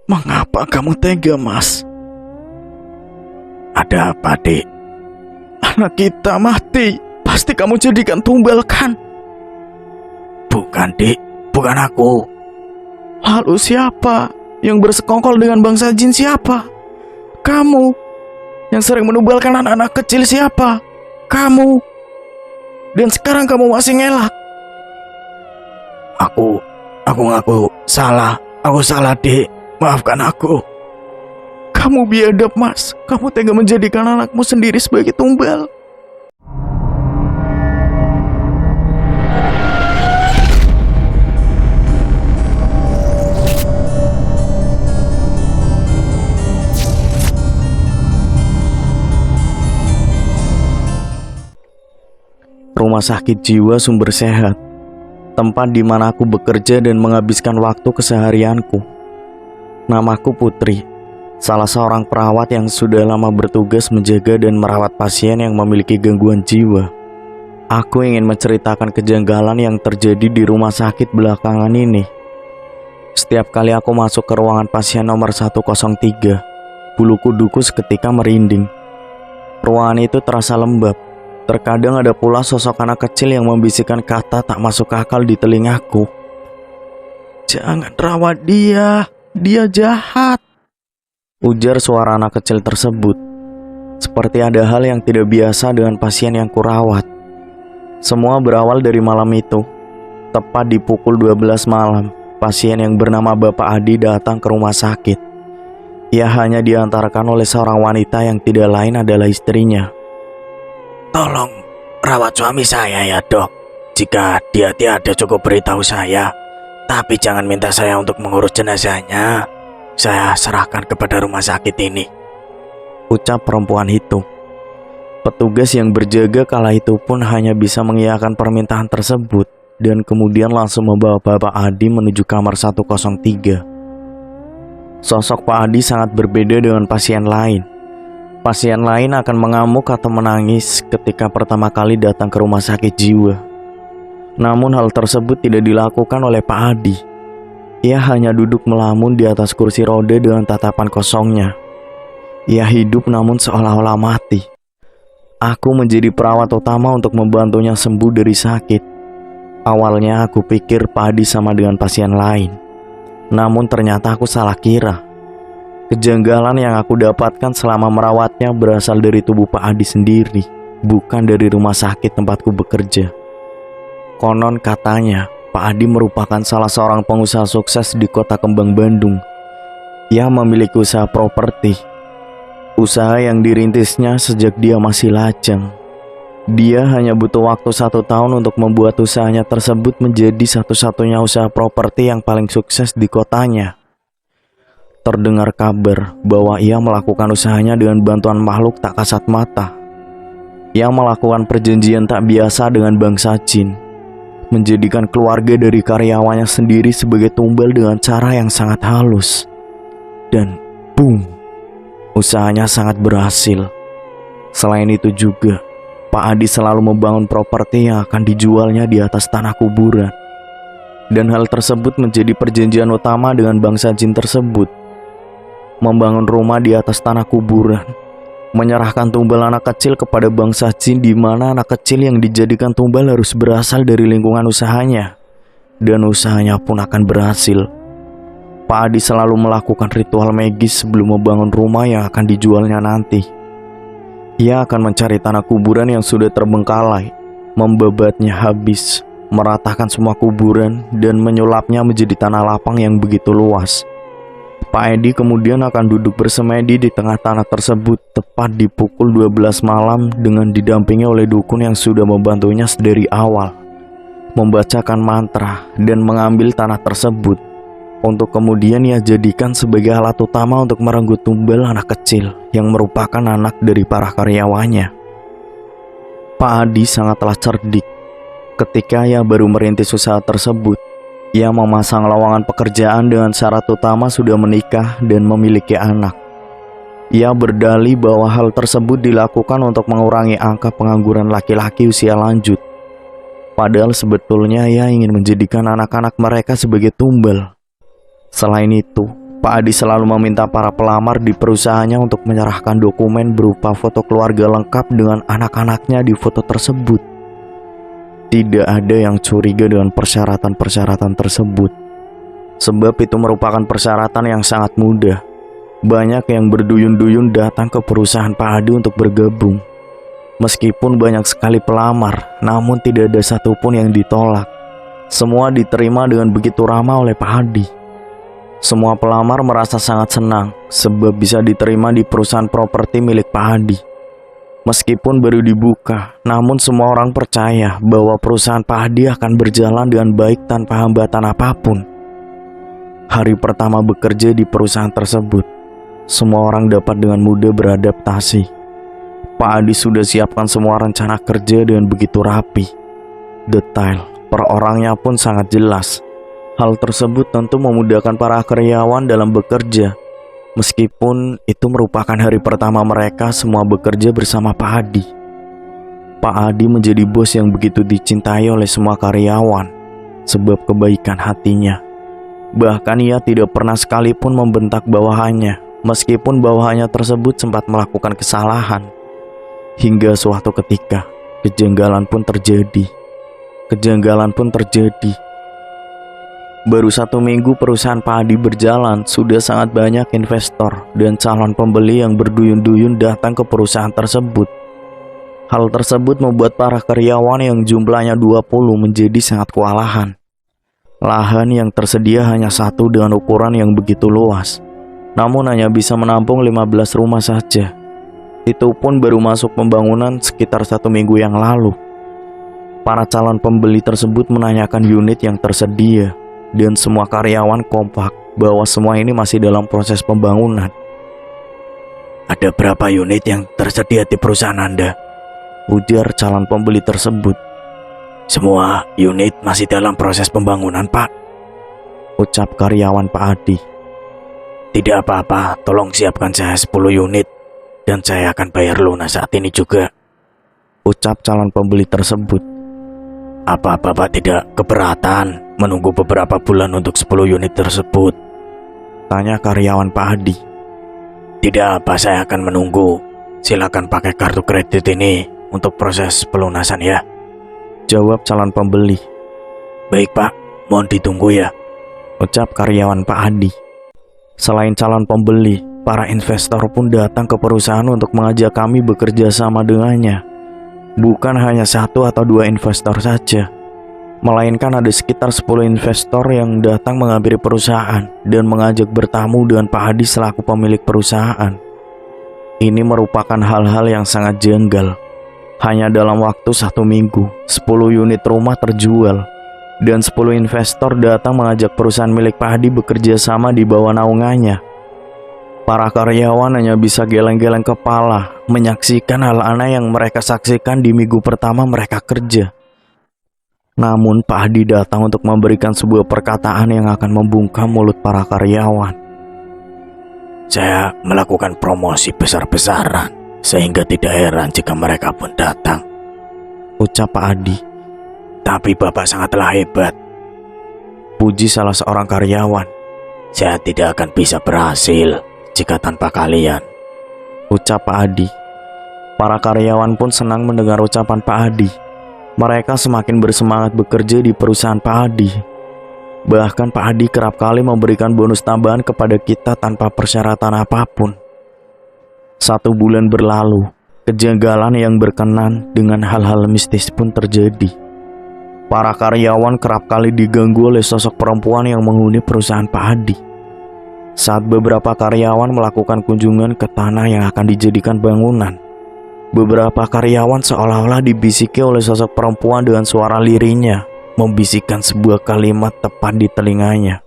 Mengapa kamu tega, Mas? Ada apa, Dek? Anak kita mati. Pasti kamu jadikan tumbal, kan? Bukan, Dek. Bukan aku. Lalu siapa? Yang bersekongkol dengan bangsa jin siapa? Kamu. Yang sering menumbalkan anak-anak kecil siapa? Kamu. Dan sekarang kamu masih ngelak. Aku ngaku salah. Aku salah, Dek. Maafkan aku. Kamu biadab, Mas. Kamu tega menjadikan anakmu sendiri sebagai tumbal. Rumah sakit jiwa Sumber Sehat, tempat di mana aku bekerja dan menghabiskan waktu keseharianku. Namaku Putri, salah seorang perawat yang sudah lama bertugas menjaga dan merawat pasien yang memiliki gangguan jiwa. Aku ingin menceritakan kejanggalan yang terjadi di rumah sakit belakangan ini. Setiap kali aku masuk ke ruangan pasien nomor 103, bulu kuduku seketika merinding. Ruangan itu terasa lembab. Terkadang ada pula sosok anak kecil yang membisikkan kata tak masuk akal di telingaku. Jangan rawat dia jahat, ujar suara anak kecil tersebut. Seperti ada hal yang tidak biasa dengan pasien yang kurawat. Semua berawal dari malam itu. Tepat di pukul 12 malam, pasien yang bernama Bapak Adi datang ke rumah sakit. Ia hanya diantarkan oleh seorang wanita yang tidak lain adalah istrinya. Tolong rawat suami saya ya, Dok. Jika dia tiada cukup beritahu saya. Tapi jangan minta saya untuk mengurus jenazahnya. Saya serahkan kepada rumah sakit ini, ucap perempuan itu. Petugas yang berjaga kala itu pun hanya bisa mengiyakan permintaan tersebut dan kemudian langsung membawa Bapak Adi menuju kamar 103. Sosok Pak Adi sangat berbeda dengan pasien lain. Pasien lain akan mengamuk atau menangis ketika pertama kali datang ke rumah sakit jiwa. Namun hal tersebut tidak dilakukan oleh Pak Adi. Ia hanya duduk melamun di atas kursi roda dengan tatapan kosongnya. Ia hidup namun seolah-olah mati. Aku menjadi perawat utama untuk membantunya sembuh dari sakit. Awalnya aku pikir Pak Adi sama dengan pasien lain. Namun ternyata aku salah kira. Kejanggalan yang aku dapatkan selama merawatnya berasal dari tubuh Pak Adi sendiri, bukan dari rumah sakit tempatku bekerja. Konon katanya, Pak Adi merupakan salah seorang pengusaha sukses di kota Kembang, Bandung. Ia memiliki usaha properti, usaha yang dirintisnya sejak dia masih lajang. Dia hanya butuh waktu 1 tahun untuk membuat usahanya tersebut menjadi satu-satunya usaha properti yang paling sukses di kotanya. Terdengar kabar bahwa ia melakukan usahanya dengan bantuan makhluk tak kasat mata. Ia melakukan perjanjian tak biasa dengan bangsa jin, menjadikan keluarga dari karyawannya sendiri sebagai tumbal dengan cara yang sangat halus. Dan boom, usahanya sangat berhasil. Selain itu juga, Pak Adi selalu membangun properti yang akan dijualnya di atas tanah kuburan. Dan hal tersebut menjadi perjanjian utama dengan bangsa jin tersebut. Membangun rumah di atas tanah kuburan, menyerahkan tumbal anak kecil kepada bangsa jin, di mana anak kecil yang dijadikan tumbal harus berasal dari lingkungan usahanya, dan usahanya pun akan berhasil. Pak Adi selalu melakukan ritual magis sebelum membangun rumah yang akan dijualnya nanti. Ia akan mencari tanah kuburan yang sudah terbengkalai, membabatnya habis, meratakan semua kuburan, dan menyulapnya menjadi tanah lapang yang begitu luas. Pak Edi kemudian akan duduk bersemedi di tengah tanah tersebut tepat di pukul 12 malam dengan didampingi oleh dukun yang sudah membantunya sedari awal, membacakan mantra dan mengambil tanah tersebut untuk kemudian ia jadikan sebagai alat utama untuk merenggut tumbal anak kecil yang merupakan anak dari para karyawannya. Pak Adi sangatlah cerdik. Ketika ia baru merintis usaha tersebut, ia memasang lowongan pekerjaan dengan syarat utama sudah menikah dan memiliki anak. Ia berdalih bahwa hal tersebut dilakukan untuk mengurangi angka pengangguran laki-laki usia lanjut. Padahal sebetulnya ia ingin menjadikan anak-anak mereka sebagai tumbal. Selain itu, Pak Adi selalu meminta para pelamar di perusahaannya untuk menyerahkan dokumen berupa foto keluarga lengkap dengan anak-anaknya di foto tersebut. Tidak ada yang curiga dengan persyaratan-persyaratan tersebut, sebab itu merupakan persyaratan yang sangat mudah. Banyak yang berduyun-duyun datang ke perusahaan Pak Adi untuk bergabung. Meskipun banyak sekali pelamar, namun tidak ada satupun yang ditolak. Semua diterima dengan begitu ramah oleh Pak Adi. Semua pelamar merasa sangat senang sebab bisa diterima di perusahaan properti milik Pak Adi. Meskipun baru dibuka, namun semua orang percaya bahwa perusahaan Pak Adi akan berjalan dengan baik tanpa hambatan apapun. Hari pertama bekerja di perusahaan tersebut, semua orang dapat dengan mudah beradaptasi. Pak Adi sudah siapkan semua rencana kerja dengan begitu rapi. Detail per orangnya pun sangat jelas. Hal tersebut tentu memudahkan para karyawan dalam bekerja. Meskipun itu merupakan hari pertama mereka semua bekerja bersama Pak Adi. Pak Adi menjadi bos yang begitu dicintai oleh semua karyawan sebab kebaikan hatinya. Bahkan ia tidak pernah sekalipun membentak bawahannya, meskipun bawahannya tersebut sempat melakukan kesalahan. Hingga suatu ketika, kejanggalan pun terjadi. Baru 1 minggu perusahaan Pak Adi berjalan, sudah sangat banyak investor dan calon pembeli yang berduyun-duyun datang ke perusahaan tersebut. Hal tersebut membuat para karyawan yang jumlahnya 20 menjadi sangat kewalahan. Lahan yang tersedia hanya satu dengan ukuran yang begitu luas, namun hanya bisa menampung 15 rumah saja. Itu pun baru masuk pembangunan sekitar 1 minggu yang lalu. Para calon pembeli tersebut menanyakan unit yang tersedia, dan semua karyawan kompak bahwa semua ini masih dalam proses pembangunan. "Ada berapa unit yang tersedia di perusahaan Anda?" ujar calon pembeli tersebut. "Semua unit masih dalam proses pembangunan, Pak," ucap karyawan Pak Adi. "Tidak apa-apa, tolong siapkan saya 10 unit dan saya akan bayar lunas saat ini juga," ucap calon pembeli tersebut. "Apa Bapak tidak keberatan menunggu beberapa bulan untuk 10 unit tersebut?" tanya karyawan Pak Adi. "Tidak apa, saya akan menunggu. Silakan pakai kartu kredit ini untuk proses pelunasan ya," jawab calon pembeli. "Baik Pak, mohon ditunggu ya," ucap karyawan Pak Adi. Selain calon pembeli, para investor pun datang ke perusahaan untuk mengajak kami bekerja sama dengannya. Bukan hanya 1 atau 2 investor saja, melainkan ada sekitar 10 investor yang datang menghampiri perusahaan dan mengajak bertamu dengan Pak Adi selaku pemilik perusahaan. Ini merupakan hal-hal yang sangat janggal. Hanya dalam waktu 1 minggu, 10 unit rumah terjual, dan 10 investor datang mengajak perusahaan milik Pak Adi bekerja sama di bawah naungannya. Para karyawan hanya bisa geleng-geleng kepala menyaksikan hal aneh yang mereka saksikan di minggu pertama mereka kerja. Namun Pak Adi datang untuk memberikan sebuah perkataan yang akan membungkam mulut para karyawan. "Saya melakukan promosi besar-besaran, sehingga tidak heran jika mereka pun datang," ucap Pak Adi. "Tapi Bapak sangatlah hebat," puji salah seorang karyawan. "Saya tidak akan bisa berhasil jika tanpa kalian," ucap Pak Adi. Para karyawan pun senang mendengar ucapan Pak Adi. Mereka semakin bersemangat bekerja di perusahaan Pak Adi. Bahkan Pak Adi kerap kali memberikan bonus tambahan kepada kita tanpa persyaratan apapun. 1 bulan berlalu, kejanggalan yang berkenan dengan hal-hal mistis pun terjadi. Para karyawan kerap kali diganggu oleh sosok perempuan yang menghuni perusahaan Pak Adi. Saat beberapa karyawan melakukan kunjungan ke tanah yang akan dijadikan bangunan, beberapa karyawan seolah-olah dibisiki oleh sosok perempuan dengan suara lirihnya, membisikkan sebuah kalimat tepat di telinganya.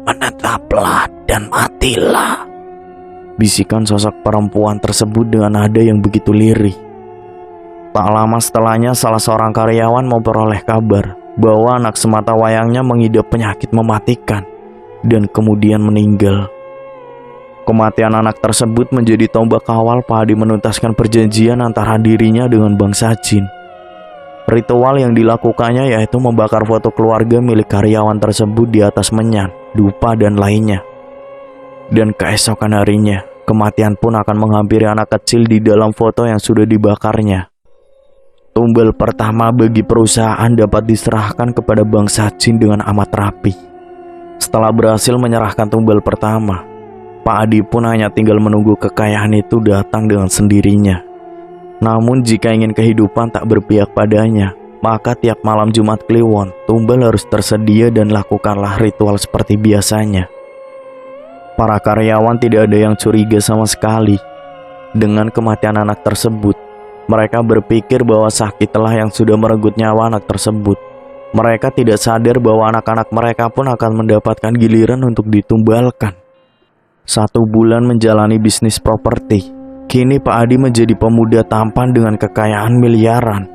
"Menetaplah dan matilah," bisikan sosok perempuan tersebut dengan nada yang begitu lirih. Tak lama setelahnya, salah seorang karyawan memperoleh kabar bahwa anak semata wayangnya mengidap penyakit mematikan dan kemudian meninggal. Kematian anak tersebut menjadi tombak awal Pak Adi menuntaskan perjanjian antara dirinya dengan bangsa jin. Ritual yang dilakukannya yaitu membakar foto keluarga milik karyawan tersebut di atas menyan, dupa, dan lainnya. Dan keesokan harinya, kematian pun akan menghampiri anak kecil di dalam foto yang sudah dibakarnya. Tumbal pertama bagi perusahaan dapat diserahkan kepada bangsa jin dengan amat rapi. Setelah berhasil menyerahkan tumbal pertama, Pak Adi pun hanya tinggal menunggu kekayaan itu datang dengan sendirinya. Namun jika ingin kehidupan tak berpihak padanya, maka tiap malam Jumat Kliwon, tumbal harus tersedia dan lakukanlah ritual seperti biasanya. Para karyawan tidak ada yang curiga sama sekali dengan kematian anak tersebut. Mereka berpikir bahwa sakitlah yang sudah merenggut nyawa anak tersebut. Mereka tidak sadar bahwa anak-anak mereka pun akan mendapatkan giliran untuk ditumbalkan. 1 bulan menjalani bisnis properti, kini Pak Adi menjadi pemuda tampan dengan kekayaan miliaran.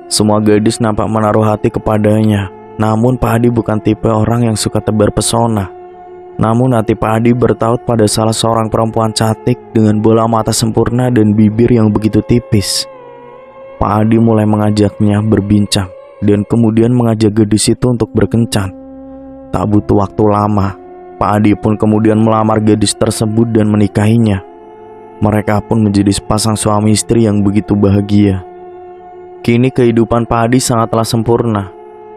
Semua gadis nampak menaruh hati kepadanya. Namun Pak Adi bukan tipe orang yang suka tebar pesona. Namun hati Pak Adi bertaut pada salah seorang perempuan cantik dengan bola mata sempurna dan bibir yang begitu tipis. Pak Adi mulai mengajaknya berbincang dan kemudian mengajak gadis itu untuk berkencan. Tak butuh waktu lama, Pak Adi pun kemudian melamar gadis tersebut dan menikahinya. Mereka pun menjadi sepasang suami istri yang begitu bahagia. Kini kehidupan Pak Adi sangatlah sempurna,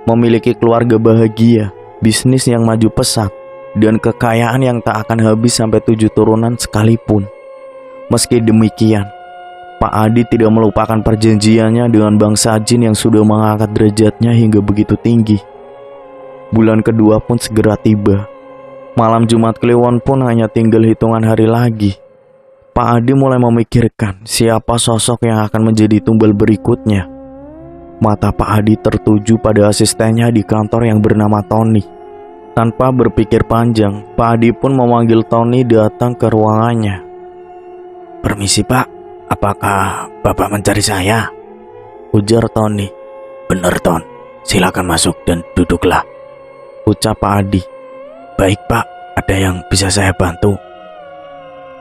memiliki keluarga bahagia, bisnis yang maju pesat, dan kekayaan yang tak akan habis sampai 7 turunan sekalipun. Meski demikian, Pak Adi tidak melupakan perjanjiannya dengan bangsa jin yang sudah mengangkat derajatnya hingga begitu tinggi. Bulan kedua pun segera tiba. Malam Jumat Kliwon pun hanya tinggal hitungan hari lagi. Pak Adi mulai memikirkan siapa sosok yang akan menjadi tumbal berikutnya. Mata Pak Adi tertuju pada asistennya di kantor yang bernama Tony. Tanpa berpikir panjang, Pak Adi pun memanggil Tony datang ke ruangannya. "Permisi Pak, apakah Bapak mencari saya?" ujar Tony. "Benar Ton, silakan masuk dan duduklah," ucap Pak Adi. "Baik Pak, ada yang bisa saya bantu?"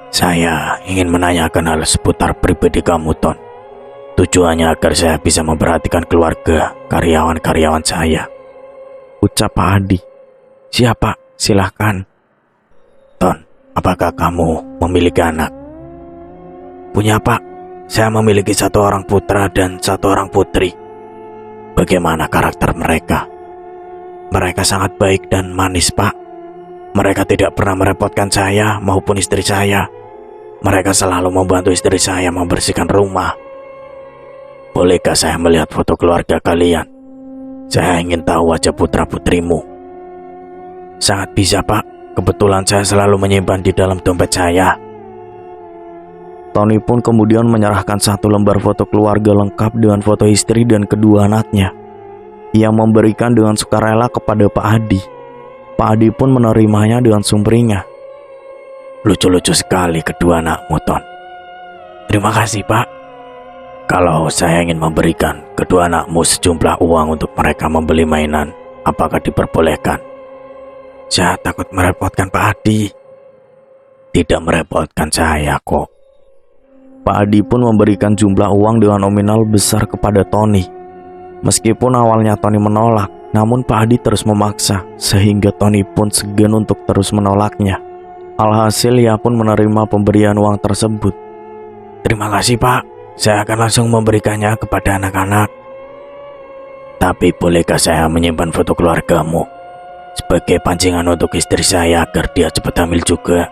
"Saya ingin menanyakan hal seputar pribadi kamu Ton. Tujuannya agar saya bisa memperhatikan keluarga karyawan-karyawan saya," ucap Pak Adi. "Siapa? Silahkan." "Ton, apakah kamu memiliki anak?" "Punya Pak, saya memiliki 1 orang putra dan 1 orang putri." "Bagaimana karakter mereka?" "Mereka sangat baik dan manis Pak. Mereka tidak pernah merepotkan saya maupun istri saya. Mereka selalu membantu istri saya membersihkan rumah." "Bolehkah saya melihat foto keluarga kalian? Saya ingin tahu wajah putra-putrimu." "Sangat bisa Pak, kebetulan saya selalu menyimpan di dalam dompet saya." Tony pun kemudian menyerahkan 1 lembar foto keluarga lengkap dengan foto istri dan kedua anaknya. Ia memberikan dengan sukarela kepada Pak Adi. Pak Adi pun menerimanya dengan sumringah. "Lucu-lucu sekali kedua anakmu Ton." "Terima kasih Pak. Kalau saya ingin memberikan kedua anakmu sejumlah uang untuk mereka membeli mainan, apakah diperbolehkan?" "Saya takut merepotkan Pak Adi." "Tidak merepotkan saya kok." Pak Adi pun memberikan jumlah uang dengan nominal besar kepada Tony. Meskipun awalnya Tony menolak, namun Pak Adi terus memaksa, sehingga Tony pun segan untuk terus menolaknya. Alhasil ia pun menerima pemberian uang tersebut. "Terima kasih Pak, saya akan langsung memberikannya kepada anak-anak." "Tapi bolehkah saya menyimpan foto keluargamu sebagai pancingan untuk istri saya agar dia cepat hamil juga?"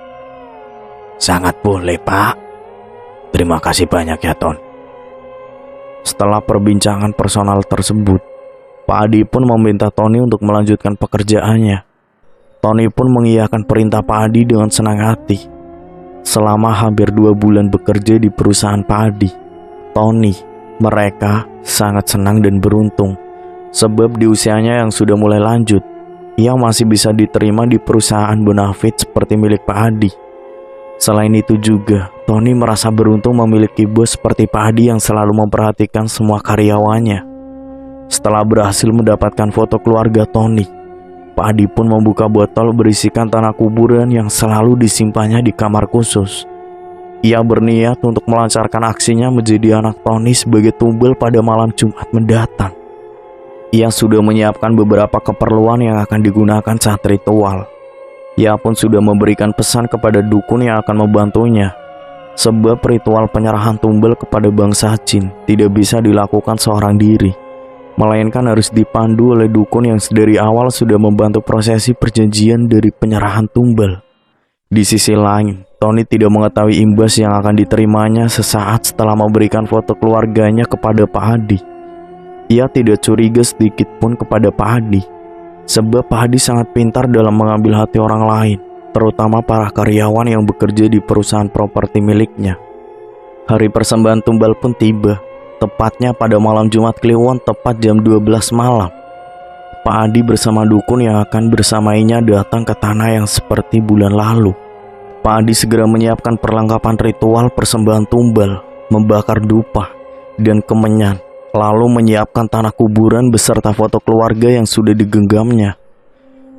"Sangat boleh Pak. Terima kasih banyak ya Ton." Setelah perbincangan personal tersebut, Pak Adi pun meminta Tony untuk melanjutkan pekerjaannya. Tony pun mengiyakan perintah Pak Adi dengan senang hati. Selama hampir 2 bulan bekerja di perusahaan Pak Adi, mereka sangat senang dan beruntung. Sebab di usianya yang sudah mulai lanjut, ia masih bisa diterima di perusahaan bonafit seperti milik Pak Adi. Selain itu juga, Tony merasa beruntung memiliki bos seperti Pak Adi yang selalu memperhatikan semua karyawannya. Setelah berhasil mendapatkan foto keluarga Tony, Pak Adi pun membuka botol berisikan tanah kuburan yang selalu disimpannya di kamar khusus. Ia berniat untuk melancarkan aksinya menjadi anak Tony sebagai tumbal pada malam Jumat mendatang. Ia sudah menyiapkan beberapa keperluan yang akan digunakan saat ritual. Ia pun sudah memberikan pesan kepada dukun yang akan membantunya. Sebab ritual penyerahan tumbal kepada bangsa jin tidak bisa dilakukan seorang diri, melainkan harus dipandu oleh dukun yang sedari awal sudah membantu prosesi perjanjian dari penyerahan tumbal. Di sisi lain, Tony tidak mengetahui imbas yang akan diterimanya sesaat setelah memberikan foto keluarganya kepada Pak Hadi. Ia tidak curiga sedikit pun kepada Pak Hadi, sebab Pak Hadi sangat pintar dalam mengambil hati orang lain, terutama para karyawan yang bekerja di perusahaan properti miliknya. Hari persembahan tumbal pun tiba, tepatnya pada malam Jumat Kliwon tepat jam 12 malam. Pak Hadi bersama dukun yang akan bersamainya datang ke tanah yang seperti bulan lalu. Pak Hadi segera menyiapkan perlengkapan ritual persembahan tumbal, membakar dupa dan kemenyan, lalu menyiapkan tanah kuburan beserta foto keluarga yang sudah digenggamnya.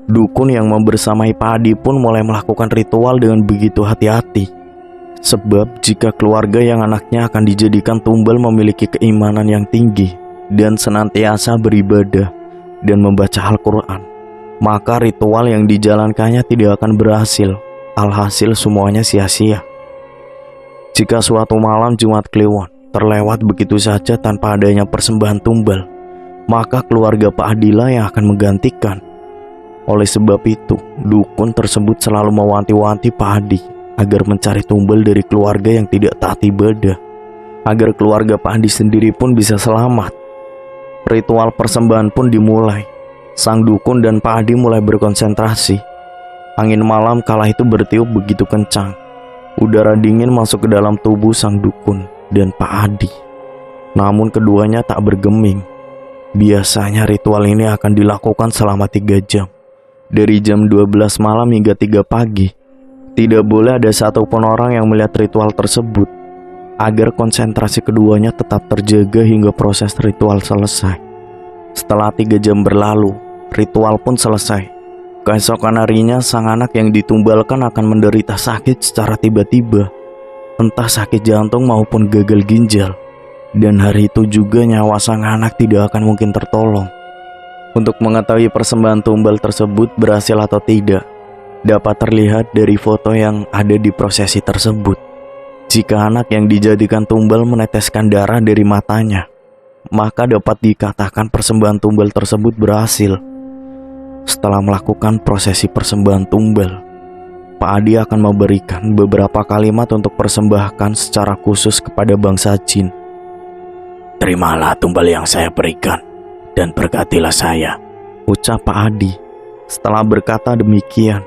Dukun yang membersamai Pak Hadi pun mulai melakukan ritual dengan begitu hati-hati. Sebab jika keluarga yang anaknya akan dijadikan tumbal memiliki keimanan yang tinggi dan senantiasa beribadah dan membaca Al-Quran, maka ritual yang dijalankannya tidak akan berhasil. Alhasil semuanya sia-sia. Jika suatu malam Jumat Kliwon terlewat begitu saja tanpa adanya persembahan tumbal, maka keluarga Pak Hadilah yang akan menggantikan. Oleh sebab itu, dukun tersebut selalu mewanti-wanti Pak Hadi agar mencari tumbal dari keluarga yang tidak taat ibadah, agar keluarga Pak Hadi sendiri pun bisa selamat. Ritual persembahan pun dimulai. Sang dukun dan Pak Hadi mulai berkonsentrasi. Angin malam kala itu bertiup begitu kencang. Udara dingin masuk ke dalam tubuh sang dukun dan Pak Hadi. Namun keduanya tak bergeming. Biasanya ritual ini akan dilakukan selama 3 jam, dari jam 12 malam hingga 3 pagi. Tidak boleh ada satupun orang yang melihat ritual tersebut, agar konsentrasi keduanya tetap terjaga hingga proses ritual selesai. Setelah 3 jam berlalu, ritual pun selesai. Keesokan harinya sang anak yang ditumbalkan akan menderita sakit secara tiba-tiba, entah sakit jantung maupun gagal ginjal. Dan hari itu juga nyawa sang anak tidak akan mungkin tertolong. Untuk mengetahui persembahan tumbal tersebut berhasil atau tidak, dapat terlihat dari foto yang ada di prosesi tersebut. Jika anak yang dijadikan tumbal meneteskan darah dari matanya, maka dapat dikatakan persembahan tumbal tersebut berhasil. Setelah melakukan prosesi persembahan tumbal, Pak Hadi akan memberikan beberapa kalimat untuk persembahkan secara khusus kepada bangsa jin. "Terimalah tumbal yang saya berikan dan berkatilah saya," ucap Pak Hadi. Setelah berkata demikian,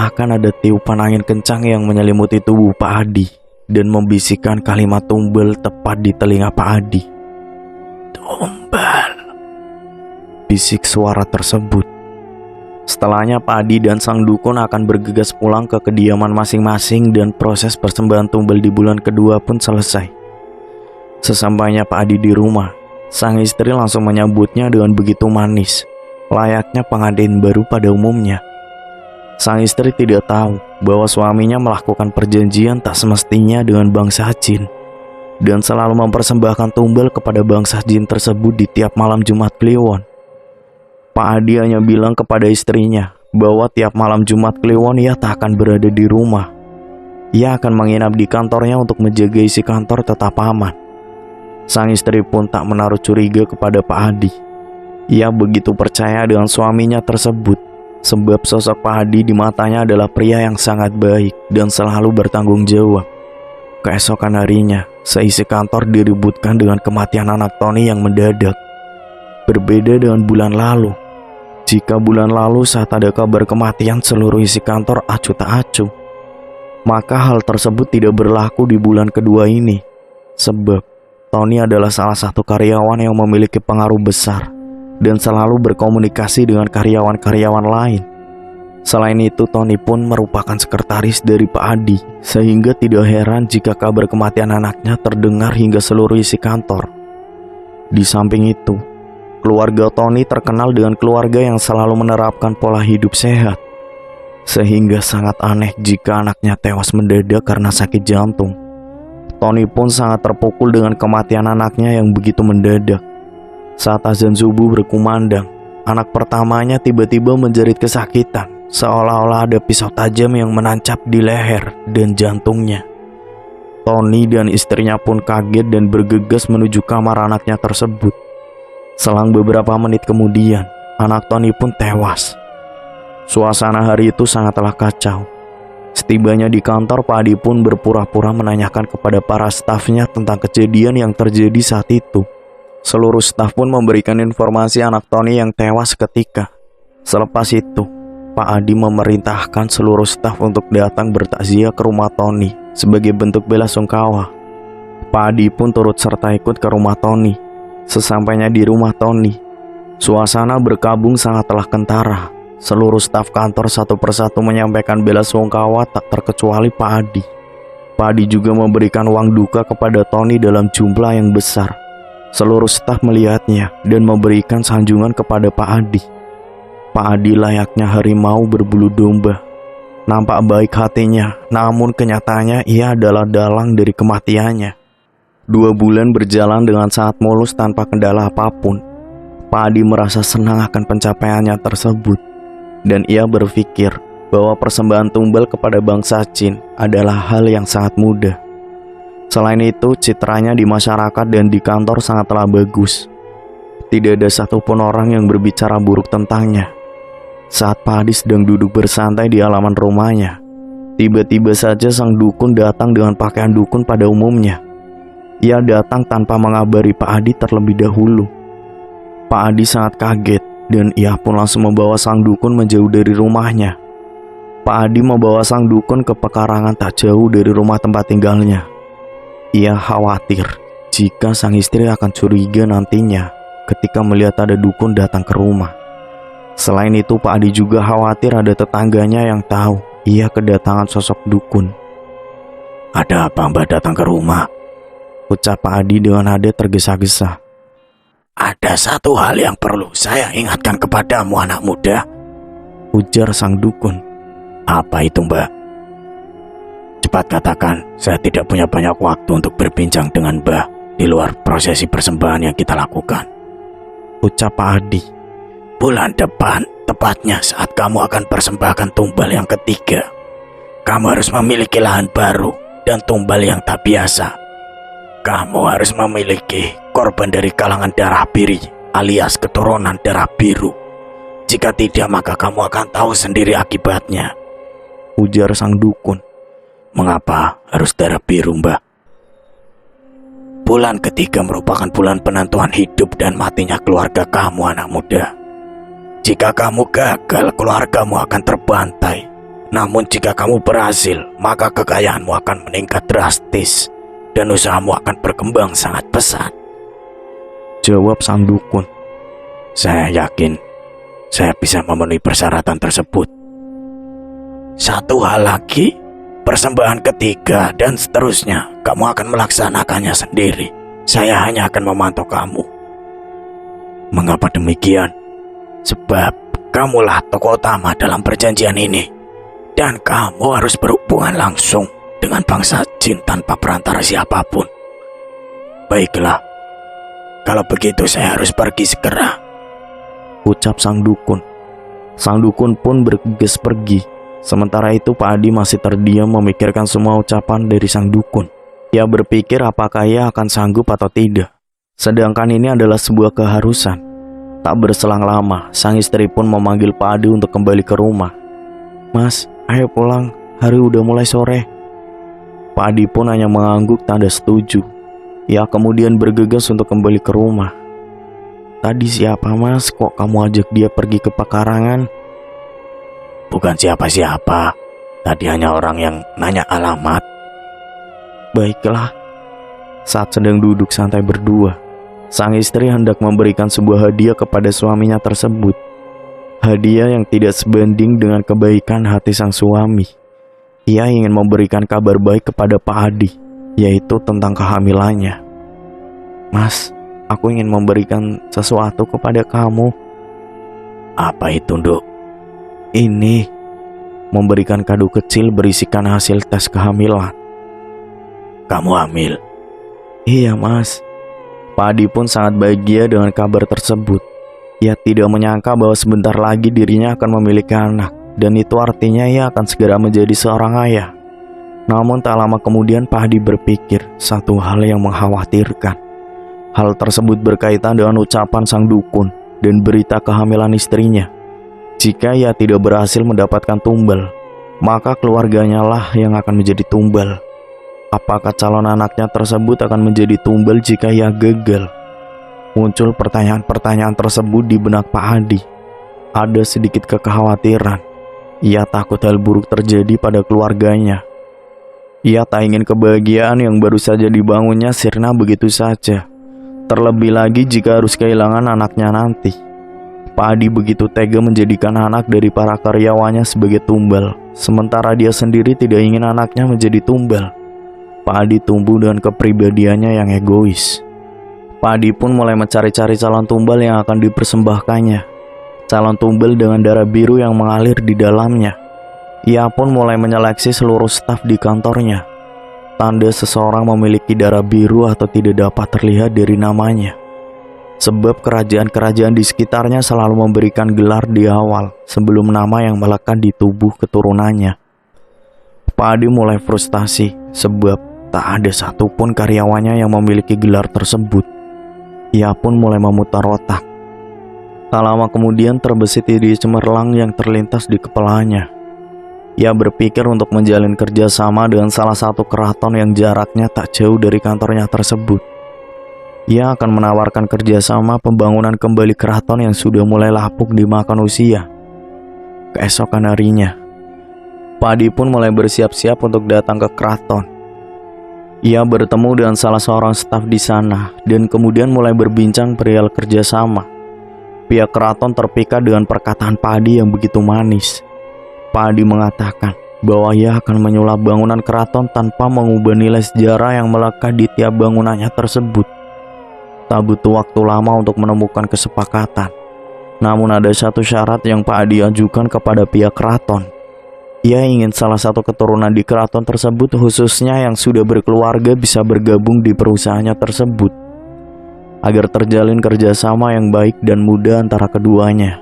akan ada tiupan angin kencang yang menyelimuti tubuh Pak Hadi dan membisikkan kalimat tumbal tepat di telinga Pak Hadi. "Tumbal," bisik suara tersebut. Setelahnya Pak Hadi dan sang dukun akan bergegas pulang ke kediaman masing-masing dan proses persembahan tumbal di bulan kedua pun selesai. Sesampainya Pak Hadi di rumah, sang istri langsung menyambutnya dengan begitu manis, layaknya pengantin baru pada umumnya. Sang istri tidak tahu bahwa suaminya melakukan perjanjian tak semestinya dengan bangsa jin, dan selalu mempersembahkan tumbal kepada bangsa jin tersebut di tiap malam Jumat Kliwon. Pak Hadi hanya bilang kepada istrinya bahwa tiap malam Jumat Kliwon ia tak akan berada di rumah. Ia akan menginap di kantornya untuk menjaga isi kantor tetap aman. Sang istri pun tak menaruh curiga kepada Pak Hadi. Ia begitu percaya dengan suaminya tersebut, sebab sosok Pak Hadi di matanya adalah pria yang sangat baik dan selalu bertanggung jawab. Keesokan harinya, seisi kantor diributkan dengan kematian anak Tony yang mendadak. Berbeda dengan bulan lalu. Jika bulan lalu saat ada kabar kematian seluruh isi kantor acuh tak acuh, maka hal tersebut tidak berlaku di bulan kedua ini. Sebab Tony adalah salah satu karyawan yang memiliki pengaruh besar dan selalu berkomunikasi dengan karyawan-karyawan lain. Selain itu, Tony pun merupakan sekretaris dari Pak Hadi, sehingga tidak heran jika kabar kematian anaknya terdengar hingga seluruh isi kantor. Di samping itu, keluarga Tony terkenal dengan keluarga yang selalu menerapkan pola hidup sehat, sehingga sangat aneh jika anaknya tewas mendadak karena sakit jantung. Tony pun sangat terpukul dengan kematian anaknya yang begitu mendadak. Saat azan subuh berkumandang, anak pertamanya tiba-tiba menjerit kesakitan, seolah-olah ada pisau tajam yang menancap di leher dan jantungnya. Tony dan istrinya pun kaget dan bergegas menuju kamar anaknya tersebut. Selang beberapa menit kemudian, anak Tony pun tewas. Suasana hari itu sangatlah kacau. Setibanya di kantor, Pak Adi pun berpura-pura menanyakan kepada para stafnya tentang kejadian yang terjadi saat itu. Seluruh staf pun memberikan informasi anak Tony yang tewas seketika. Selepas itu, Pak Adi memerintahkan seluruh staf untuk datang bertakziah ke rumah Tony sebagai bentuk bela sungkawa. Pak Adi pun turut serta ikut ke rumah Tony. Sesampainya di rumah Tony, suasana berkabung sangatlah kentara. Seluruh staf kantor satu persatu menyampaikan bela sungkawa tak terkecuali Pak Adi. Pak Adi juga memberikan uang duka kepada Tony dalam jumlah yang besar. Seluruh staf melihatnya dan memberikan sanjungan kepada Pak Adi. Pak Adi layaknya harimau berbulu domba. Nampak baik hatinya, namun kenyataannya ia adalah dalang dari kematiannya. 2 bulan berjalan dengan sangat mulus tanpa kendala apapun. Pak Adi merasa senang akan pencapaiannya tersebut, dan ia berpikir bahwa persembahan tumbal kepada bangsa Jin adalah hal yang sangat mudah. Selain itu, citranya di masyarakat dan di kantor sangatlah bagus. Tidak ada satupun orang yang berbicara buruk tentangnya. Saat Pak Adi sedang duduk bersantai di halaman rumahnya, tiba-tiba saja sang dukun datang dengan pakaian dukun pada umumnya. Ia datang tanpa mengabari Pak Adi terlebih dahulu. Pak Adi sangat kaget dan ia pun langsung membawa sang dukun menjauh dari rumahnya. Pak Adi membawa sang dukun ke pekarangan tak jauh dari rumah tempat tinggalnya. Ia khawatir jika sang istri akan curiga nantinya ketika melihat ada dukun datang ke rumah. Selain itu, Pak Adi juga khawatir ada tetangganya yang tahu ia kedatangan sosok dukun. "Ada apa Mbah datang ke rumah?" ucap Pak Adi dengan nada tergesa-gesa. "Ada satu hal yang perlu saya ingatkan kepadamu, anak muda," ujar sang dukun. "Apa itu, Mbak?" "Cepat katakan, saya tidak punya banyak waktu untuk berbincang dengan Mbah di luar prosesi persembahan yang kita lakukan," ucap Pak Adi. "Bulan depan, tepatnya saat kamu akan persembahkan tumbal yang ketiga, kamu harus memiliki lahan baru dan tumbal yang tak biasa. Kamu harus memiliki korban dari kalangan darah biru alias keturunan darah biru. Jika tidak, maka kamu akan tahu sendiri akibatnya," ujar sang dukun. "Mengapa harus darah biru, Mbah?" "Bulan ketiga merupakan bulan penentuan hidup dan matinya keluarga kamu, anak muda. Jika kamu gagal, keluargamu akan terbantai. Namun jika kamu berhasil, maka kekayaanmu akan meningkat drastis dan usahamu akan berkembang sangat pesat," jawab sang dukun. "Saya yakin saya bisa memenuhi persyaratan tersebut. Satu hal lagi, persembahan ketiga dan seterusnya kamu akan melaksanakannya sendiri. Saya hanya akan memantau kamu." "Mengapa demikian?" "Sebab kamulah tokoh utama dalam perjanjian ini, dan kamu harus berhubungan langsung dengan bangsa jin tanpa perantara siapapun." "Baiklah, kalau begitu saya harus pergi segera," ucap sang dukun. Sang dukun pun bergegas pergi. Sementara itu Pak Adi masih terdiam memikirkan semua ucapan dari sang dukun. Ia berpikir apakah ia akan sanggup atau tidak. Sedangkan ini adalah sebuah keharusan. Tak berselang lama, sang istri pun memanggil Pak Adi untuk kembali ke rumah. "Mas, ayo pulang, hari udah mulai sore." Pak Adi pun hanya mengangguk tanda setuju. Ia kemudian bergegas untuk kembali ke rumah. "Tadi siapa mas? Kok kamu ajak dia pergi ke pekarangan?" "Bukan siapa-siapa, tadi hanya orang yang nanya alamat." "Baiklah." Saat sedang duduk santai berdua, sang istri hendak memberikan sebuah hadiah kepada suaminya tersebut. Hadiah yang tidak sebanding dengan kebaikan hati sang suami. Ia ingin memberikan kabar baik kepada Pak Adi, yaitu tentang kehamilannya. "Mas, aku ingin memberikan sesuatu kepada kamu." "Apa itu, Nduk?" "Ini," memberikan kado kecil berisikan hasil tes kehamilan. "Kamu hamil?" "Iya mas." Pak Adi pun sangat bahagia dengan kabar tersebut. Ia tidak menyangka bahwa sebentar lagi dirinya akan memiliki anak, dan itu artinya ia akan segera menjadi seorang ayah. Namun tak lama kemudian Pak Adi berpikir satu hal yang mengkhawatirkan. Hal tersebut berkaitan dengan ucapan sang dukun dan berita kehamilan istrinya. Jika ia tidak berhasil mendapatkan tumbal, maka keluarganya lah yang akan menjadi tumbal. Apakah calon anaknya tersebut akan menjadi tumbal jika ia gagal? Muncul pertanyaan-pertanyaan tersebut di benak Pak Adi. Ada sedikit kekhawatiran. Ia takut hal buruk terjadi pada keluarganya. Ia tak ingin kebahagiaan yang baru saja dibangunnya sirna begitu saja. Terlebih lagi jika harus kehilangan anaknya nanti. Pak Adi begitu tega menjadikan anak dari para karyawannya sebagai tumbal, sementara dia sendiri tidak ingin anaknya menjadi tumbal. Pak Adi tumbuh dengan kepribadiannya yang egois. Pak Adi pun mulai mencari-cari calon tumbal yang akan dipersembahkannya. Calon tumbal dengan darah biru yang mengalir di dalamnya. Ia pun mulai menyeleksi seluruh staf di kantornya. Tanda seseorang memiliki darah biru atau tidak dapat terlihat dari namanya. Sebab kerajaan-kerajaan di sekitarnya selalu memberikan gelar di awal sebelum nama yang melekat di tubuh keturunannya. Pak Adi mulai frustasi sebab tak ada satupun karyawannya yang memiliki gelar tersebut. Ia pun mulai memutar otak. Tak lama kemudian terbesit ide cemerlang yang terlintas di kepalanya. Ia berpikir untuk menjalin kerjasama dengan salah satu keraton yang jaraknya tak jauh dari kantornya tersebut. Ia akan menawarkan kerjasama pembangunan kembali keraton yang sudah mulai lapuk dimakan usia. Keesokan harinya, Pak Adi pun mulai bersiap-siap untuk datang ke keraton. Ia bertemu dengan salah seorang staf di sana dan kemudian mulai berbincang perihal kerjasama. Pihak keraton terpikat dengan perkataan Pak Adi yang begitu manis. Pak Adi mengatakan bahwa ia akan menyulap bangunan keraton tanpa mengubah nilai sejarah yang melekat di tiap bangunannya tersebut. Tak butuh waktu lama untuk menemukan kesepakatan. Namun ada satu syarat yang Pak Adi ajukan kepada pihak keraton. Ia ingin salah satu keturunan di keraton tersebut, khususnya yang sudah berkeluarga, bisa bergabung di perusahaannya tersebut agar terjalin kerjasama yang baik dan mudah antara keduanya.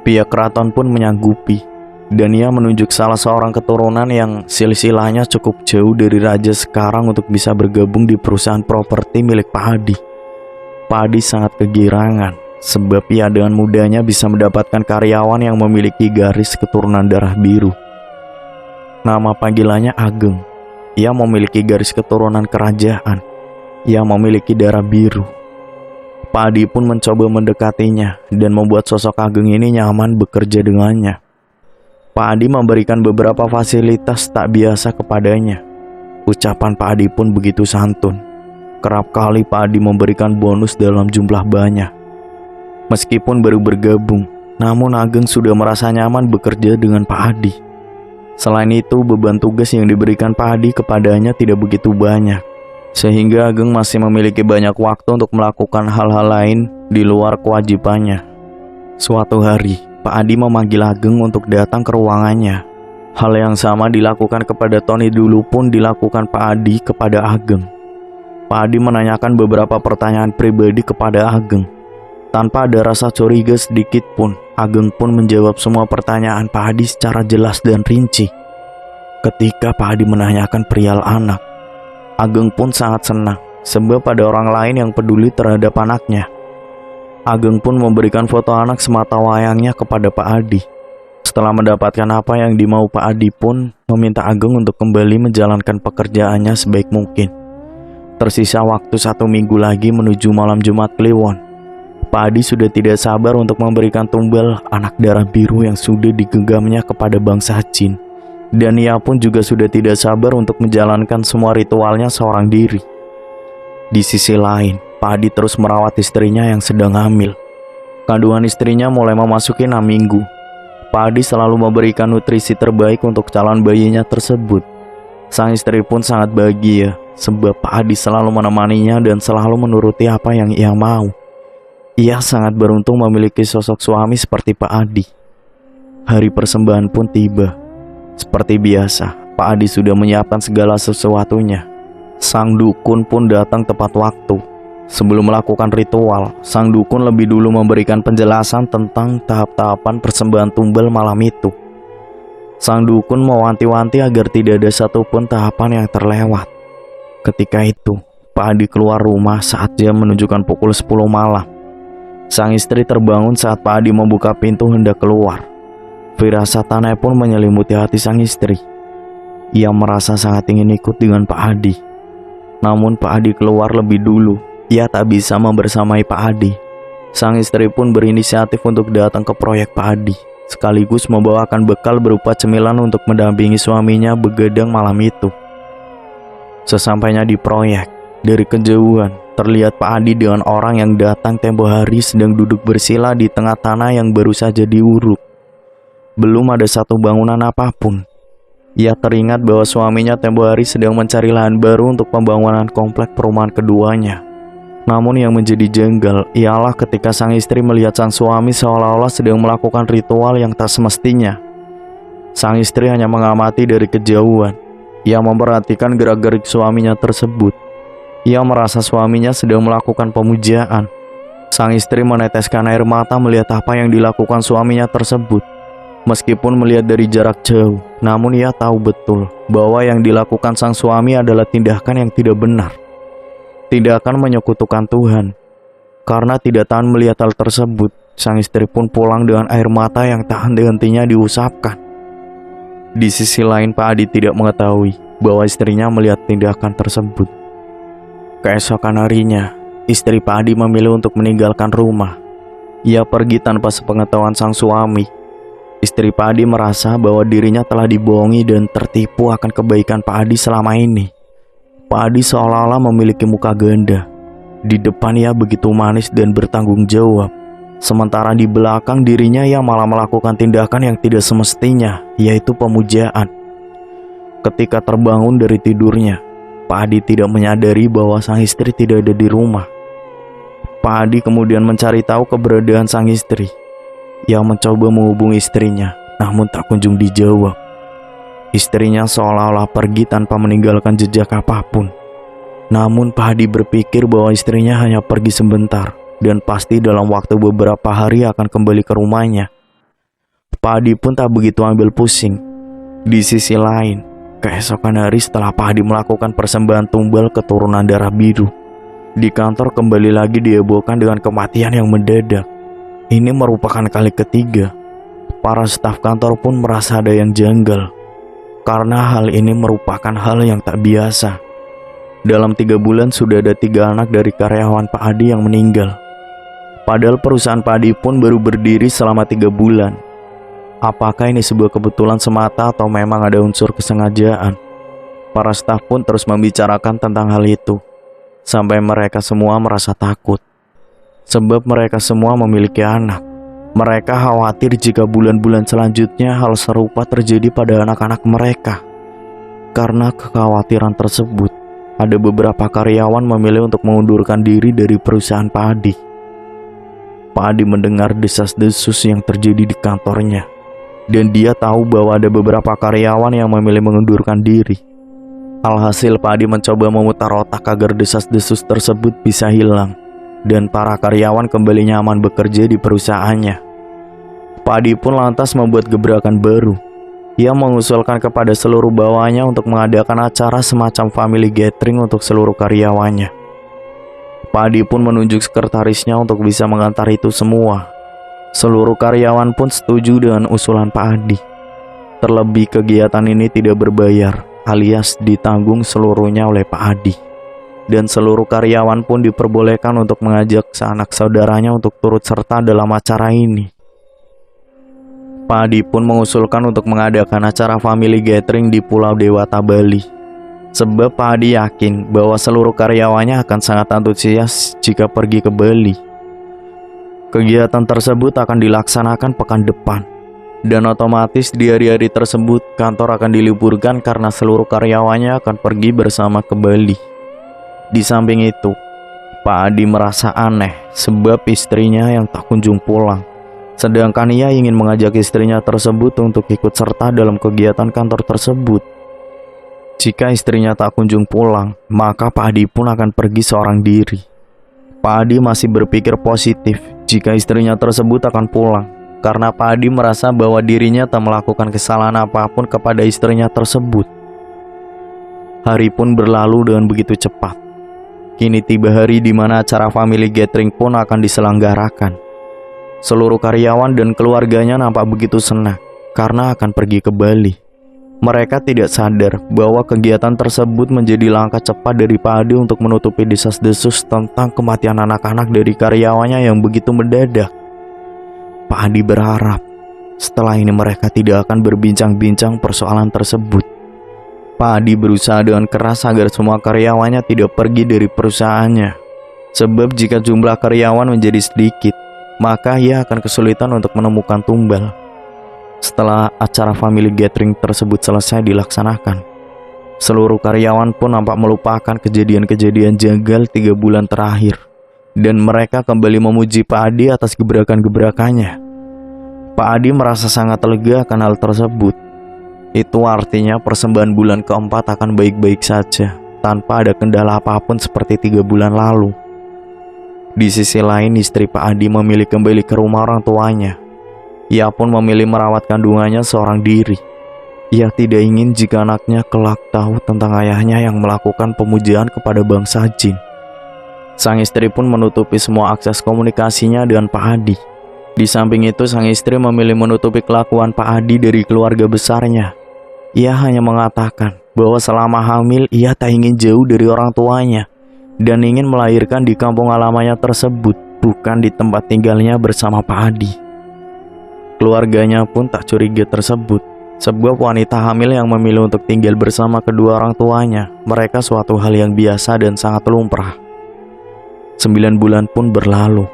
Pihak keraton pun menyanggupi, dan ia menunjuk salah seorang keturunan yang silsilahnya cukup jauh dari raja sekarang untuk bisa bergabung di perusahaan properti milik Pak Adi. Pak Adi sangat kegirangan sebab ia dengan mudahnya bisa mendapatkan karyawan yang memiliki garis keturunan darah biru. Nama panggilannya Ageng. Ia memiliki garis keturunan kerajaan. Ia memiliki darah biru. Pak Adi pun mencoba mendekatinya dan membuat sosok Ageng ini nyaman bekerja dengannya. Pak Adi memberikan beberapa fasilitas tak biasa kepadanya. Ucapan Pak Adi pun begitu santun. Kerap kali Pak Adi memberikan bonus dalam jumlah banyak. Meskipun baru bergabung, namun Ageng sudah merasa nyaman bekerja dengan Pak Adi. Selain itu, beban tugas yang diberikan Pak Adi kepadanya tidak begitu banyak, sehingga Ageng masih memiliki banyak waktu untuk melakukan hal-hal lain di luar kewajibannya. Suatu hari, Pak Adi memanggil Ageng untuk datang ke ruangannya. Hal yang sama dilakukan kepada Tony dulu pun dilakukan Pak Adi kepada Ageng. Pak Adi menanyakan beberapa pertanyaan pribadi kepada Ageng. Tanpa ada rasa curiga sedikit pun, Ageng pun menjawab semua pertanyaan Pak Adi secara jelas dan rinci. Ketika Pak Adi menanyakan perihal anak, Ageng pun sangat senang sebab ada orang lain yang peduli terhadap anaknya. Ageng pun memberikan foto anak semata wayangnya kepada Pak Adi. Setelah mendapatkan apa yang dimau Pak Adi pun meminta Ageng untuk kembali menjalankan pekerjaannya sebaik mungkin. Tersisa waktu 1 minggu lagi menuju malam Jumat Kliwon. Pak Adi sudah tidak sabar untuk memberikan tumbal anak darah biru yang sudah digenggamnya kepada bangsa jin. Dan ia pun juga sudah tidak sabar untuk menjalankan semua ritualnya seorang diri. Di sisi lain, Pak Adi terus merawat istrinya yang sedang hamil. Kandungan istrinya mulai memasuki 6 minggu. Pak Adi selalu memberikan nutrisi terbaik untuk calon bayinya tersebut. Sang istri pun sangat bahagia sebab Pak Adi selalu menemaninya dan selalu menuruti apa yang ia mau. Ia sangat beruntung memiliki sosok suami seperti Pak Adi. Hari persembahan pun tiba. Seperti biasa, Pak Adi sudah menyiapkan segala sesuatunya. Sang dukun pun datang tepat waktu. Sebelum melakukan ritual, sang dukun lebih dulu memberikan penjelasan tentang tahap-tahapan persembahan tumbal malam itu. Sang dukun mewanti-wanti agar tidak ada satupun tahapan yang terlewat. Ketika itu, Pak Adi keluar rumah saat jam menunjukkan pukul 10 malam. Sang istri terbangun saat Pak Adi membuka pintu hendak keluar. Firasat aneh pun menyelimuti hati sang istri. Ia merasa sangat ingin ikut dengan Pak Adi. Namun Pak Adi keluar lebih dulu. Ia tak bisa membersamai Pak Adi. Sang istri pun berinisiatif untuk datang ke proyek Pak Adi, sekaligus membawakan bekal berupa cemilan untuk mendampingi suaminya begadang malam itu. Sesampainya di proyek, dari kejauhan terlihat Pak Adi dengan orang yang datang tempo hari sedang duduk bersila di tengah tanah yang baru saja diuruk. Belum ada satu bangunan apapun. Ia teringat bahwa suaminya tempo hari sedang mencari lahan baru untuk pembangunan komplek perumahan keduanya. Namun yang menjadi janggal ialah ketika sang istri melihat sang suami seolah-olah sedang melakukan ritual yang tak semestinya. Sang istri hanya mengamati dari kejauhan. Ia memperhatikan gerak-gerik suaminya tersebut. Ia merasa suaminya sedang melakukan pemujaan. Sang istri meneteskan air mata melihat apa yang dilakukan suaminya tersebut. Meskipun melihat dari jarak jauh, namun ia tahu betul bahwa yang dilakukan sang suami adalah tindakan yang tidak benar. Tidak akan menyekutukan Tuhan. Karena tidak tahan melihat hal tersebut, sang istri pun pulang dengan air mata yang tak henti-hentinya diusapkan. Di sisi lain, Pak Adi tidak mengetahui bahwa istrinya melihat tindakan tersebut. Keesokan harinya, istri Pak Adi memilih untuk meninggalkan rumah. Ia pergi tanpa sepengetahuan sang suami. Istri Pak Adi merasa bahwa dirinya telah dibohongi dan tertipu akan kebaikan Pak Adi selama ini. Pak Adi seolah-olah memiliki muka ganda. Di depan ia begitu manis dan bertanggung jawab. Sementara di belakang dirinya ia malah melakukan tindakan yang tidak semestinya, yaitu pemujaan. Ketika terbangun dari tidurnya, Pak Adi tidak menyadari bahwa sang istri tidak ada di rumah. Pak Adi kemudian mencari tahu keberadaan sang istri. Ia mencoba menghubungi istrinya, namun tak kunjung dijawab. Istrinya seolah-olah pergi tanpa meninggalkan jejak apapun. Namun Pak Adi berpikir bahwa istrinya hanya pergi sebentar dan pasti dalam waktu beberapa hari akan kembali ke rumahnya. Pak Adi pun tak begitu ambil pusing. Di sisi lain, keesokan hari setelah Pak Adi melakukan persembahan tumbal keturunan darah biru, di kantor kembali lagi dihebohkan dengan kematian yang mendadak. Ini merupakan kali ketiga. Para staf kantor pun merasa ada yang janggal. Karena hal ini merupakan hal yang tak biasa. Dalam 3 bulan sudah ada 3 anak dari karyawan Pak Adi yang meninggal. Padahal perusahaan Pak Adi pun baru berdiri selama 3 bulan. Apakah ini sebuah kebetulan semata atau memang ada unsur kesengajaan? Para staf pun terus membicarakan tentang hal itu. Sampai mereka semua merasa takut. Sebab mereka semua memiliki anak. Mereka khawatir jika bulan-bulan selanjutnya hal serupa terjadi pada anak-anak mereka. Karena kekhawatiran tersebut, ada beberapa karyawan memilih untuk mengundurkan diri dari perusahaan Pak Adi. Pak Adi mendengar desas-desus yang terjadi di kantornya. Dan dia tahu bahwa ada beberapa karyawan yang memilih mengundurkan diri. Alhasil Pak Adi mencoba memutar otak agar desas-desus tersebut bisa hilang. Dan para karyawan kembali nyaman bekerja di perusahaannya. Pak Adi pun lantas membuat gebrakan baru. Ia mengusulkan kepada seluruh bawahannya untuk mengadakan acara semacam family gathering untuk seluruh karyawannya. Pak Adi pun menunjuk sekretarisnya untuk bisa mengantar itu semua. Seluruh karyawan pun setuju dengan usulan Pak Adi. Terlebih kegiatan ini tidak berbayar, alias ditanggung seluruhnya oleh Pak Adi. Dan seluruh karyawan pun diperbolehkan untuk mengajak sanak saudaranya untuk turut serta dalam acara ini. Pak Adi pun mengusulkan untuk mengadakan acara family gathering di Pulau Dewata, Bali. Sebab Pak Adi yakin bahwa seluruh karyawannya akan sangat antusias jika pergi ke Bali. Kegiatan tersebut akan dilaksanakan pekan depan. Dan otomatis di hari-hari tersebut kantor akan diliburkan karena seluruh karyawannya akan pergi bersama ke Bali. Di samping itu, Pak Adi merasa aneh sebab istrinya yang tak kunjung pulang. Sedangkan ia ingin mengajak istrinya tersebut untuk ikut serta dalam kegiatan kantor tersebut. Jika istrinya tak kunjung pulang, maka Pak Adi pun akan pergi seorang diri. Pak Adi masih berpikir positif jika istrinya tersebut akan pulang, karena Pak Adi merasa bahwa dirinya tak melakukan kesalahan apapun kepada istrinya tersebut. Hari pun berlalu dengan begitu cepat. Kini tiba hari di mana acara family gathering pun akan diselenggarakan. Seluruh karyawan dan keluarganya nampak begitu senang karena akan pergi ke Bali. Mereka tidak sadar bahwa kegiatan tersebut menjadi langkah cepat dari Pak Adi untuk menutupi desas-desus tentang kematian anak-anak dari karyawannya yang begitu mendadak. Pak Adi berharap setelah ini mereka tidak akan berbincang-bincang persoalan tersebut. Pak Adi berusaha dengan keras agar semua karyawannya tidak pergi dari perusahaannya. Sebab jika jumlah karyawan menjadi sedikit, maka ia akan kesulitan untuk menemukan tumbal. Setelah acara family gathering tersebut selesai dilaksanakan, seluruh karyawan pun nampak melupakan kejadian-kejadian janggal 3 bulan terakhir, dan mereka kembali memuji Pak Adi atas gebrakan-gebrakannya. Pak Adi merasa sangat lega akan hal tersebut. Itu artinya persembahan bulan keempat akan baik-baik saja, tanpa ada kendala apapun seperti 3 bulan lalu. Di sisi lain, istri Pak Adi memilih kembali ke rumah orang tuanya. Ia pun memilih merawat kandungannya seorang diri. Ia tidak ingin jika anaknya kelak tahu tentang ayahnya yang melakukan pemujaan kepada bangsa jin. Sang istri pun menutupi semua akses komunikasinya dengan Pak Adi. Di samping itu, sang istri memilih menutupi kelakuan Pak Adi dari keluarga besarnya. Ia hanya mengatakan bahwa selama hamil ia tak ingin jauh dari orang tuanya dan ingin melahirkan di kampung halamannya tersebut, bukan di tempat tinggalnya bersama Pak Adi. Keluarganya pun tak curiga tersebut, sebab wanita hamil yang memilih untuk tinggal bersama kedua orang tuanya, mereka suatu hal yang biasa dan sangat lumrah. 9 bulan pun berlalu.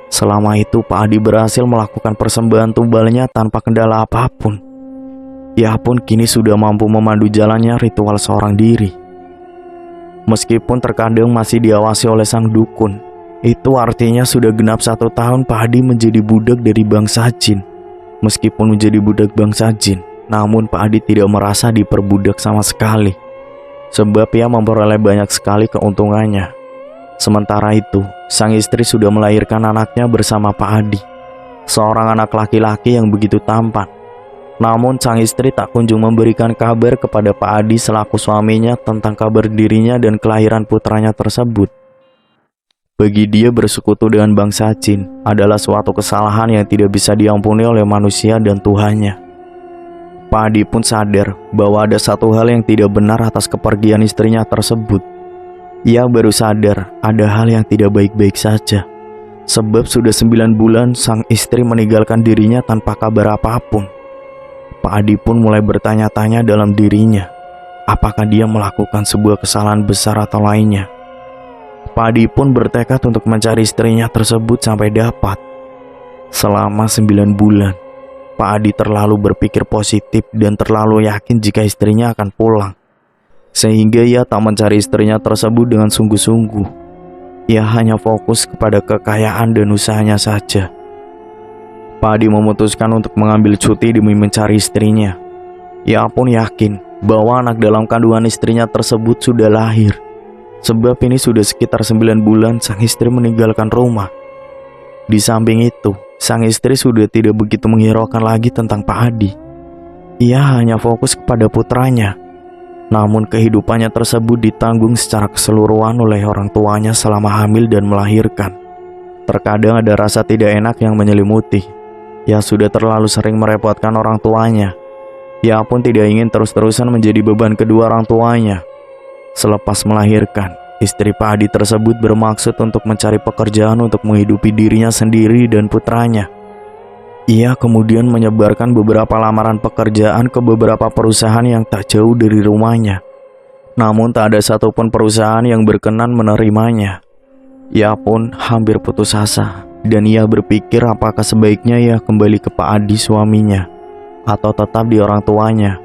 Selama itu Pak Adi berhasil melakukan persembahan tumbalnya tanpa kendala apapun. Ia pun kini sudah mampu memandu jalannya ritual seorang diri. Meskipun terkadang masih diawasi oleh sang dukun, itu artinya sudah genap 1 tahun Pak Adi menjadi budak dari bangsa jin. Meskipun menjadi budak bangsa jin, namun Pak Adi tidak merasa diperbudak sama sekali, sebab ia memperoleh banyak sekali keuntungannya. Sementara itu, sang istri sudah melahirkan anaknya bersama Pak Adi, seorang anak laki-laki yang begitu tampan. Namun sang istri tak kunjung memberikan kabar kepada Pak Adi selaku suaminya tentang kabar dirinya dan kelahiran putranya tersebut. Bagi dia, bersekutu dengan bangsa jin adalah suatu kesalahan yang tidak bisa diampuni oleh manusia dan Tuhannya. Pak Adi pun sadar bahwa ada satu hal yang tidak benar atas kepergian istrinya tersebut. Ia baru sadar ada hal yang tidak baik-baik saja, sebab sudah 9 bulan sang istri meninggalkan dirinya tanpa kabar apapun. Pak Adi pun mulai bertanya-tanya dalam dirinya, apakah dia melakukan sebuah kesalahan besar atau lainnya. Pak Adi pun bertekad untuk mencari istrinya tersebut sampai dapat. Selama 9 bulan, Pak Adi terlalu berpikir positif dan terlalu yakin jika istrinya akan pulang, sehingga ia tak mencari istrinya tersebut dengan sungguh-sungguh. Ia hanya fokus kepada kekayaan dan usahanya saja. Pak Adi memutuskan untuk mengambil cuti demi mencari istrinya. Ia pun yakin bahwa anak dalam kandungan istrinya tersebut sudah lahir, sebab ini sudah sekitar 9 bulan sang istri meninggalkan rumah. Di samping itu, sang istri sudah tidak begitu menghiraukan lagi tentang Pak Adi. Ia hanya fokus kepada putranya. Namun kehidupannya tersebut ditanggung secara keseluruhan oleh orang tuanya selama hamil dan melahirkan. Terkadang ada rasa tidak enak yang menyelimuti. Ia sudah terlalu sering merepotkan orang tuanya. Ia pun tidak ingin terus-terusan menjadi beban kedua orang tuanya. Selepas melahirkan, istri Pak Adi tersebut bermaksud untuk mencari pekerjaan untuk menghidupi dirinya sendiri dan putranya. Ia kemudian menyebarkan beberapa lamaran pekerjaan ke beberapa perusahaan yang tak jauh dari rumahnya. Namun tak ada satupun perusahaan yang berkenan menerimanya. Ia pun hampir putus asa, dan ia berpikir apakah sebaiknya ia kembali ke Pak Adi suaminya, atau tetap di orang tuanya.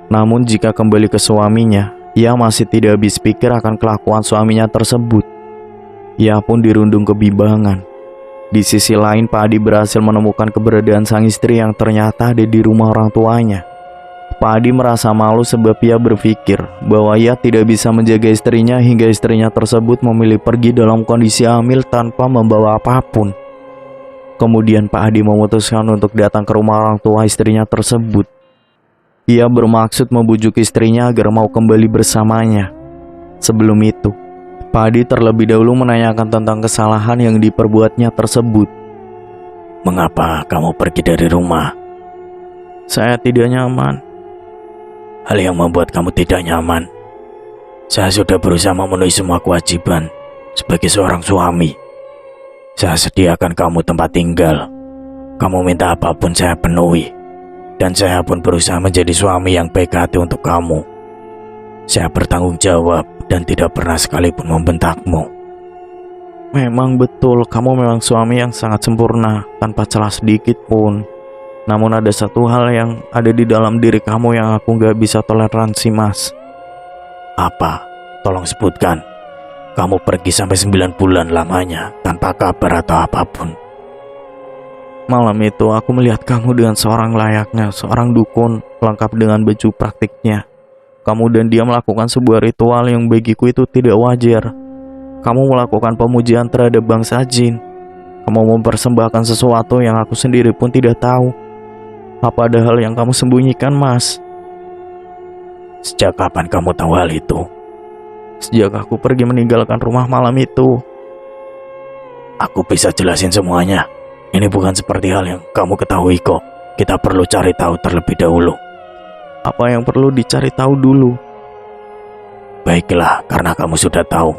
Namun jika kembali ke suaminya, ia masih tidak habis pikir akan kelakuan suaminya tersebut. Ia pun dirundung kebimbangan. Di sisi lain, Pak Adi berhasil menemukan keberadaan sang istri yang ternyata ada di rumah orang tuanya. Pak Adi merasa malu sebab ia berpikir bahwa ia tidak bisa menjaga istrinya hingga istrinya tersebut memilih pergi dalam kondisi hamil tanpa membawa apapun. Kemudian Pak Adi memutuskan untuk datang ke rumah orang tua istrinya tersebut. Ia bermaksud membujuk istrinya agar mau kembali bersamanya. Sebelum itu, Pak Adi terlebih dahulu menanyakan tentang kesalahan yang diperbuatnya tersebut. Mengapa kamu pergi dari rumah? Saya tidak nyaman. Hal yang membuat kamu tidak nyaman. Saya sudah berusaha memenuhi semua kewajiban sebagai seorang suami. Saya sediakan kamu tempat tinggal. Kamu minta apapun saya penuhi. Dan saya pun berusaha menjadi suami yang baik hati untuk kamu. Saya bertanggung jawab dan tidak pernah sekalipun membentakmu. Memang betul, kamu memang suami yang sangat sempurna, tanpa celah sedikit pun. Namun ada satu hal yang ada di dalam diri kamu yang aku gak bisa toleransi, Mas. Apa? Tolong sebutkan. Kamu pergi sampai 9 bulan lamanya tanpa kabar atau apapun. Malam itu aku melihat kamu dengan seorang layaknya, seorang dukun lengkap dengan baju praktiknya. Kamu dan dia melakukan sebuah ritual yang bagiku itu tidak wajar. Kamu melakukan pemujian terhadap bangsa jin. Kamu mempersembahkan sesuatu yang aku sendiri pun tidak tahu. Apa ada hal yang kamu sembunyikan, Mas? Sejak kapan kamu tahu hal itu? Sejak aku pergi meninggalkan rumah malam itu. Aku bisa jelasin semuanya. Ini bukan seperti hal yang kamu ketahui kok. Kita perlu cari tahu terlebih dahulu. Apa yang perlu dicari tahu dulu? Baiklah, karena kamu sudah tahu.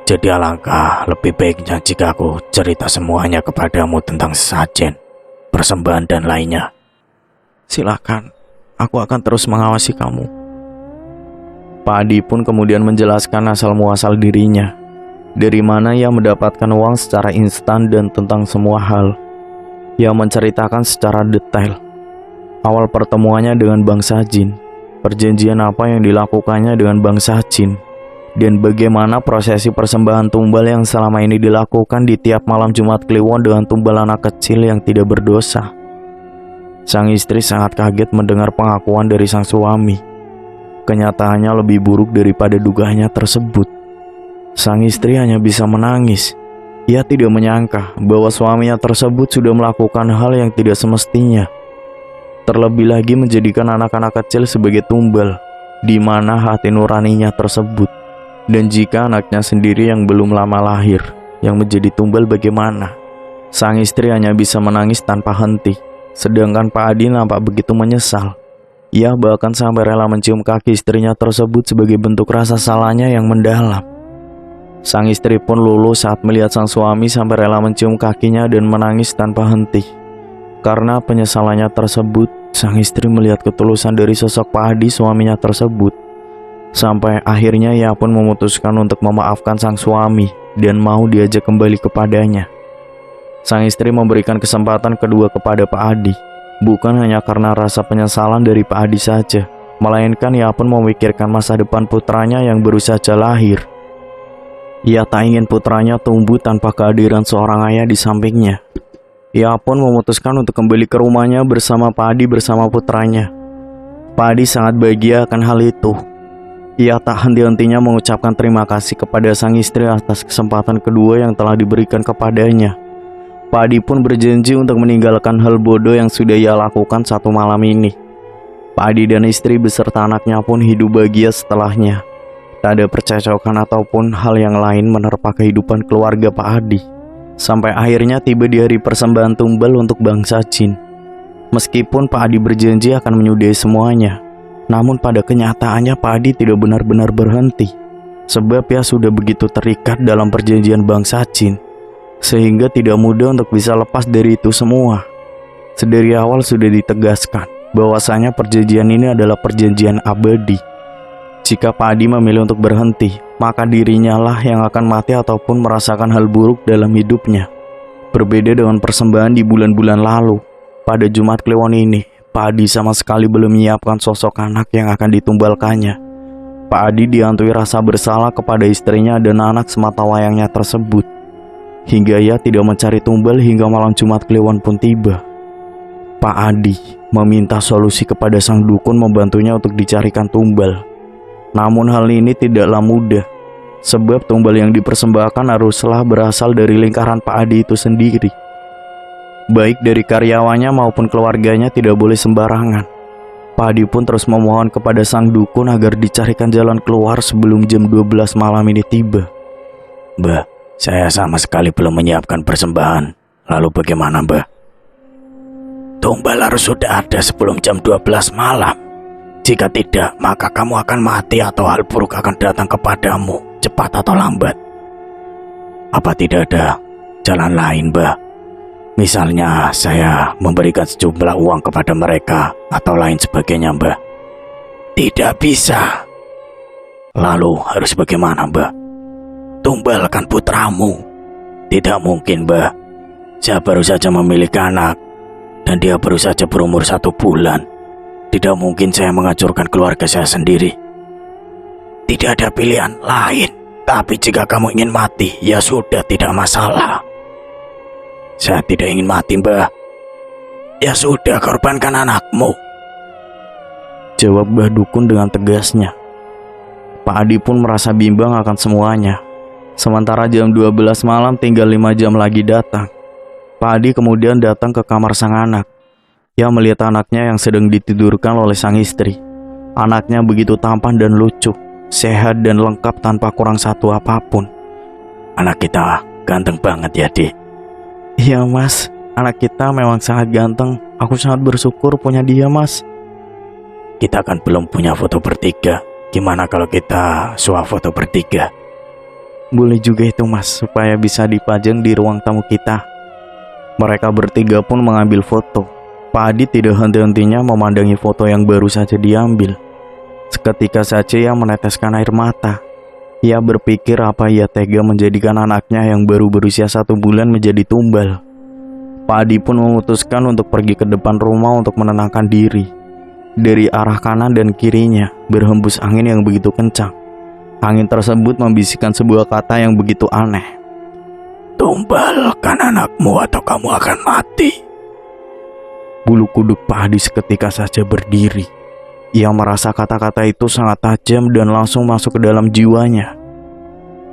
Jadi alangkah lebih baiknya jika aku cerita semuanya kepadamu tentang sesajen, persembahan dan lainnya. Silakan, aku akan terus mengawasi kamu. Pak Adi pun kemudian menjelaskan asal-muasal dirinya. Dari mana ia mendapatkan uang secara instan dan tentang semua hal. Ia menceritakan secara detail. Awal pertemuannya dengan bangsa jin, perjanjian apa yang dilakukannya dengan bangsa jin, dan bagaimana prosesi persembahan tumbal yang selama ini dilakukan di tiap malam Jumat Kliwon dengan tumbal anak kecil yang tidak berdosa. Sang istri sangat kaget mendengar pengakuan dari sang suami. Kenyataannya lebih buruk daripada dugaannya tersebut. Sang istri hanya bisa menangis. Ia tidak menyangka bahwa suaminya tersebut sudah melakukan hal yang tidak semestinya. Terlebih lagi menjadikan anak-anak kecil sebagai tumbal, di mana hati nuraninya tersebut. Dan jika anaknya sendiri yang belum lama lahir, yang menjadi tumbal bagaimana? Sang istri hanya bisa menangis tanpa henti. Sedangkan Pak Adi nampak begitu menyesal. Ia bahkan sampai rela mencium kaki istrinya tersebut sebagai bentuk rasa salahnya yang mendalam. Sang istri pun luluh saat melihat sang suami sampai rela mencium kakinya dan menangis tanpa henti. Karena penyesalannya tersebut, sang istri melihat ketulusan dari sosok Pak Adi suaminya tersebut. Sampai akhirnya ia pun memutuskan untuk memaafkan sang suami dan mau diajak kembali kepadanya. Sang istri memberikan kesempatan kedua kepada Pak Adi, bukan hanya karena rasa penyesalan dari Pak Adi saja, melainkan ia pun memikirkan masa depan putranya yang baru saja lahir. Ia tak ingin putranya tumbuh tanpa kehadiran seorang ayah di sampingnya. Ia pun memutuskan untuk kembali ke rumahnya bersama Pak Adi bersama putranya. Pak Adi sangat bahagia akan hal itu. Ia tak henti-hentinya mengucapkan terima kasih kepada sang istri atas kesempatan kedua yang telah diberikan kepadanya. Pak Adi pun berjanji untuk meninggalkan hal bodoh yang sudah ia lakukan satu malam ini. Pak Adi dan istri beserta anaknya pun hidup bahagia setelahnya. Tak ada percekcokan ataupun hal yang lain menerpa kehidupan keluarga Pak Adi. Sampai akhirnya tiba di hari persembahan tumbal untuk bangsa jin. Meskipun Pak Adi berjanji akan menyudahi semuanya, namun pada kenyataannya Pak Adi tidak benar-benar berhenti. Sebab ia sudah begitu terikat dalam perjanjian bangsa jin, sehingga tidak mudah untuk bisa lepas dari itu semua. Sedari awal sudah ditegaskan bahwasanya perjanjian ini adalah perjanjian abadi. Jika Pak Adi memilih untuk berhenti, maka dirinya lah yang akan mati ataupun merasakan hal buruk dalam hidupnya. Berbeda dengan persembahan di bulan-bulan lalu, pada Jumat Kliwon ini, Pak Adi sama sekali belum menyiapkan sosok anak yang akan ditumbalkannya. Pak Adi dihantui rasa bersalah kepada istrinya dan anak semata wayangnya tersebut. Hingga ia tidak mencari tumbal hingga malam Jumat Kliwon pun tiba. Pak Adi meminta solusi kepada sang dukun membantunya untuk dicarikan tumbal. Namun hal ini tidaklah mudah, sebab tumbal yang dipersembahkan haruslah berasal dari lingkaran Pak Adi itu sendiri. Baik dari karyawannya maupun keluarganya tidak boleh sembarangan. Pak Adi pun terus memohon kepada sang dukun agar dicarikan jalan keluar sebelum jam 12 malam ini tiba. Mbah, saya sama sekali belum menyiapkan persembahan. Lalu bagaimana, Mbah? Tumbal harus sudah ada sebelum jam 12 malam. Jika tidak, maka kamu akan mati atau hal buruk akan datang kepadamu, cepat atau lambat. Apa tidak ada jalan lain, Mbah? Misalnya saya memberikan sejumlah uang kepada mereka atau lain sebagainya, Mbah. Tidak bisa. Lalu harus bagaimana, Mbah? Tumbalkan putramu. Tidak mungkin, Mbah. Saya baru saja memiliki anak dan dia baru saja berumur 1 bulan. Tidak mungkin saya menghancurkan keluarga saya sendiri. Tidak ada pilihan lain. Tapi jika kamu ingin mati, ya sudah, tidak masalah. Saya tidak ingin mati, Mbah. Ya sudah, korbankan anakmu, jawab Mbah Dukun dengan tegasnya. Pak Adi pun merasa bimbang akan semuanya. Sementara jam 12 malam tinggal 5 jam lagi datang. Pak Adi kemudian datang ke kamar sang anak. Ia melihat anaknya yang sedang ditidurkan oleh sang istri. Anaknya begitu tampan dan lucu, sehat dan lengkap tanpa kurang satu apapun. Anak kita ganteng banget ya, Dik. Iya mas, anak kita memang sangat ganteng. Aku sangat bersyukur punya dia mas. Kita kan belum punya foto bertiga. Gimana kalau kita swafoto bertiga? Boleh juga itu mas, supaya bisa dipajang di ruang tamu kita. Mereka bertiga pun mengambil foto. Pak Adi tidak henti-hentinya memandangi foto yang baru saja diambil. Seketika saja ia meneteskan air mata. Ia berpikir apa ia tega menjadikan anaknya yang baru berusia 1 bulan menjadi tumbal. Pak Adi pun memutuskan untuk pergi ke depan rumah untuk menenangkan diri. Dari arah kanan dan kirinya berhembus angin yang begitu kencang. Angin tersebut membisikkan sebuah kata yang begitu aneh. Tumbalkan anakmu atau kamu akan mati. Bulu kuduk Pak Adi seketika saja berdiri. Ia merasa kata-kata itu sangat tajam dan langsung masuk ke dalam jiwanya.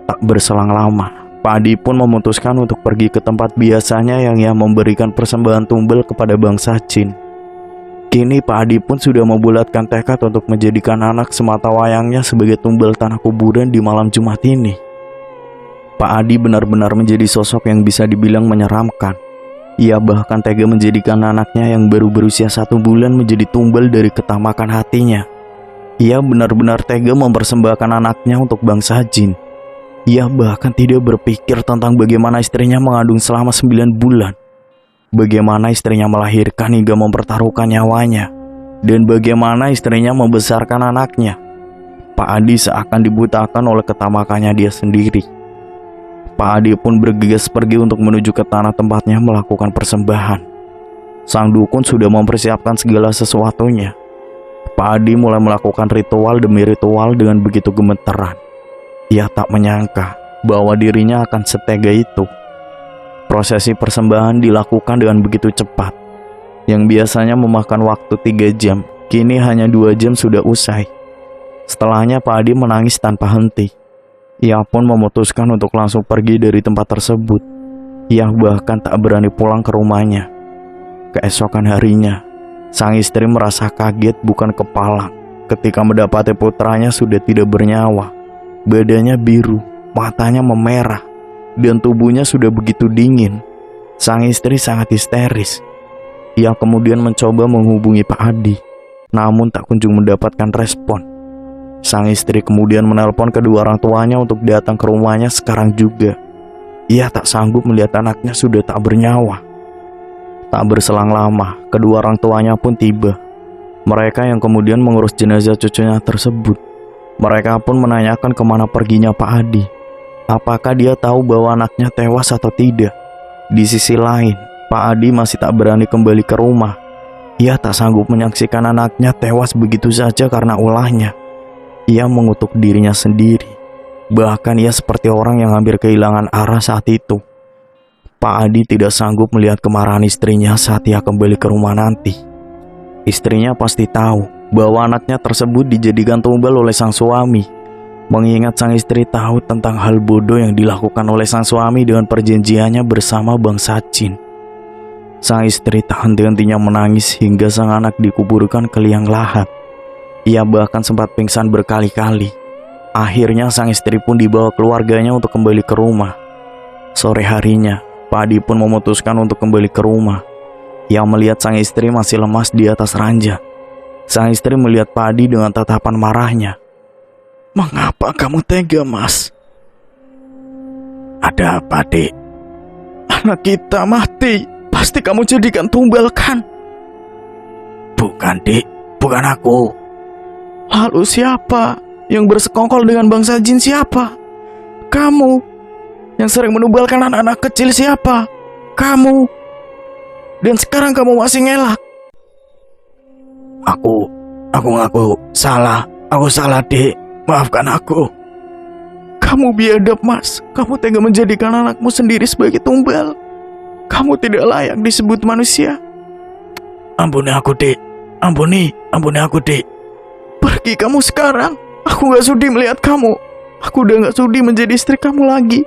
Tak berselang lama, Pak Adi pun memutuskan untuk pergi ke tempat biasanya yang ia memberikan persembahan tumbal kepada bangsa jin. Kini Pak Adi pun sudah membulatkan tekad untuk menjadikan anak semata wayangnya sebagai tumbal tanah kuburan di malam Jumat ini. Pak Adi benar-benar menjadi sosok yang bisa dibilang menyeramkan. Ia bahkan tega menjadikan anaknya yang baru berusia 1 bulan menjadi tumbal dari ketamakan hatinya. Ia benar-benar tega mempersembahkan anaknya untuk bangsa jin. Ia bahkan tidak berpikir tentang bagaimana istrinya mengandung selama 9 bulan. Bagaimana istrinya melahirkan hingga mempertaruhkan nyawanya. Dan bagaimana istrinya membesarkan anaknya. Pak Adi seakan dibutakan oleh ketamakannya dia sendiri. Pak Adi pun bergegas pergi untuk menuju ke tanah tempatnya melakukan persembahan. Sang dukun sudah mempersiapkan segala sesuatunya. Pak Adi mulai melakukan ritual demi ritual dengan begitu gemeteran. Ia tak menyangka bahwa dirinya akan setega itu. Prosesi persembahan dilakukan dengan begitu cepat. Yang biasanya memakan waktu 3 jam, kini hanya 2 jam sudah usai. Setelahnya Pak Adi menangis tanpa henti. Ia pun memutuskan untuk langsung pergi dari tempat tersebut. Ia bahkan tak berani pulang ke rumahnya. Keesokan harinya, sang istri merasa kaget bukan kepalang ketika mendapati putranya sudah tidak bernyawa. Badannya biru, matanya memerah, dan tubuhnya sudah begitu dingin. Sang istri sangat histeris. Ia kemudian mencoba menghubungi Pak Adi, namun tak kunjung mendapatkan respon. Sang istri kemudian menelpon kedua orang tuanya untuk datang ke rumahnya sekarang juga. Ia tak sanggup melihat anaknya sudah tak bernyawa. Tak berselang lama, kedua orang tuanya pun tiba. Mereka yang kemudian mengurus jenazah cucunya tersebut. Mereka pun menanyakan kemana perginya Pak Adi. Apakah dia tahu bahwa anaknya tewas atau tidak? Di sisi lain, Pak Adi masih tak berani kembali ke rumah. Ia tak sanggup menyaksikan anaknya tewas begitu saja karena ulahnya. Ia mengutuk dirinya sendiri. Bahkan ia seperti orang yang hampir kehilangan arah saat itu. Pak Adi tidak sanggup melihat kemarahan istrinya saat ia kembali ke rumah nanti. Istrinya pasti tahu bahwa anaknya tersebut dijadikan tumbal oleh sang suami. Mengingat sang istri tahu tentang hal bodoh yang dilakukan oleh sang suami dengan perjanjiannya bersama Bang Sachin. Sang istri tak henti-hentinya menangis hingga sang anak dikuburkan ke liang lahat. Ia bahkan sempat pingsan berkali-kali. Akhirnya sang istri pun dibawa keluarganya untuk kembali ke rumah. Sore harinya, Pak Adi pun memutuskan untuk kembali ke rumah. Ia melihat sang istri masih lemas di atas ranjang. Sang istri melihat Pak Adi dengan tatapan marahnya. "Mengapa kamu tega, Mas?" Ada apa, Dik? "Anak kita mati. Pasti kamu jadikan tumbal, kan?" Bukan, Dik. Bukan aku. "Lalu siapa? Yang bersekongkol dengan Bang Sachin siapa? Kamu. Yang sering menumbalkan anak-anak kecil siapa? Kamu. Dan sekarang kamu masih ngelak." Aku ngaku salah. Aku salah, Dik. Maafkan aku. "Kamu biadab, Mas. Kamu tega menjadikan anakmu sendiri sebagai tumbal. Kamu tidak layak disebut manusia." Ampuni aku, Dik. Ampuni aku, Dik. "Pergi kamu sekarang. Aku gak sudi melihat kamu. Aku udah gak sudi menjadi istri kamu lagi."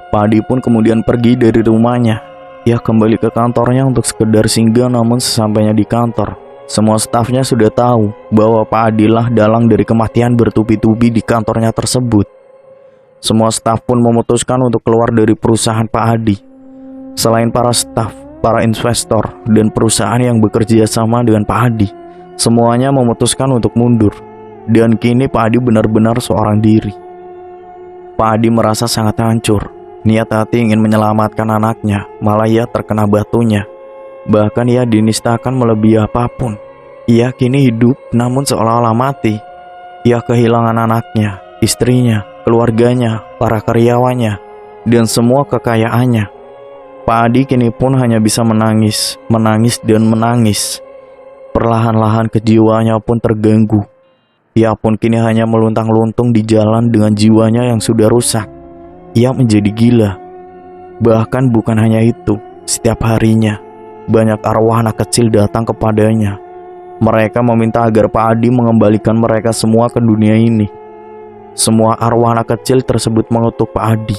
Pak Adi pun kemudian pergi dari rumahnya. Ia kembali ke kantornya untuk sekedar singgah, namun sesampainya di kantor, semua stafnya sudah tahu bahwa Pak Adi lah dalang dari kematian bertubi-tubi di kantornya tersebut. Semua staf pun memutuskan untuk keluar dari perusahaan Pak Adi. Selain para staf, para investor, dan perusahaan yang bekerja sama dengan Pak Adi, semuanya memutuskan untuk mundur. Dan kini Pak Adi benar-benar seorang diri. Pak Adi merasa sangat hancur. Niat hati ingin menyelamatkan anaknya, malah ia terkena batunya. Bahkan ia dinistakan melebihi apapun. Ia kini hidup namun seolah-olah mati. Ia kehilangan anaknya, istrinya, keluarganya, para karyawannya, dan semua kekayaannya. Pak Adi kini pun hanya bisa menangis, dan menangis. Perlahan-lahan kejiwaannya pun terganggu. Ia pun kini hanya meluntang-luntung di jalan dengan jiwanya yang sudah rusak. Ia menjadi gila. Bahkan bukan hanya itu, setiap harinya banyak arwah anak kecil datang kepadanya. Mereka meminta agar Pak Adi mengembalikan mereka semua ke dunia ini. Semua arwah anak kecil tersebut mengutuk Pak Adi.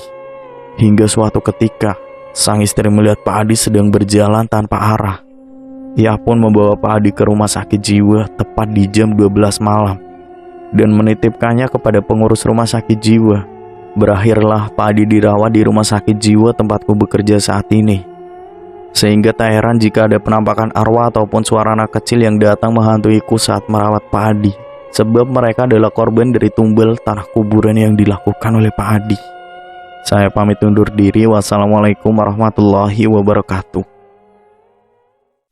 Hingga suatu ketika, sang istri melihat Pak Adi sedang berjalan tanpa arah. Ia pun membawa Pak Adi ke rumah sakit jiwa tepat di jam 12 malam dan menitipkannya kepada pengurus rumah sakit jiwa. Berakhirlah Pak Adi dirawat di rumah sakit jiwa tempatku bekerja saat ini. Sehingga tak heran jika ada penampakan arwah ataupun suara anak kecil yang datang menghantuiku saat merawat Pak Adi. Sebab mereka adalah korban dari tumbal tanah kuburan yang dilakukan oleh Pak Adi. Saya pamit undur diri. Wassalamualaikum warahmatullahi wabarakatuh.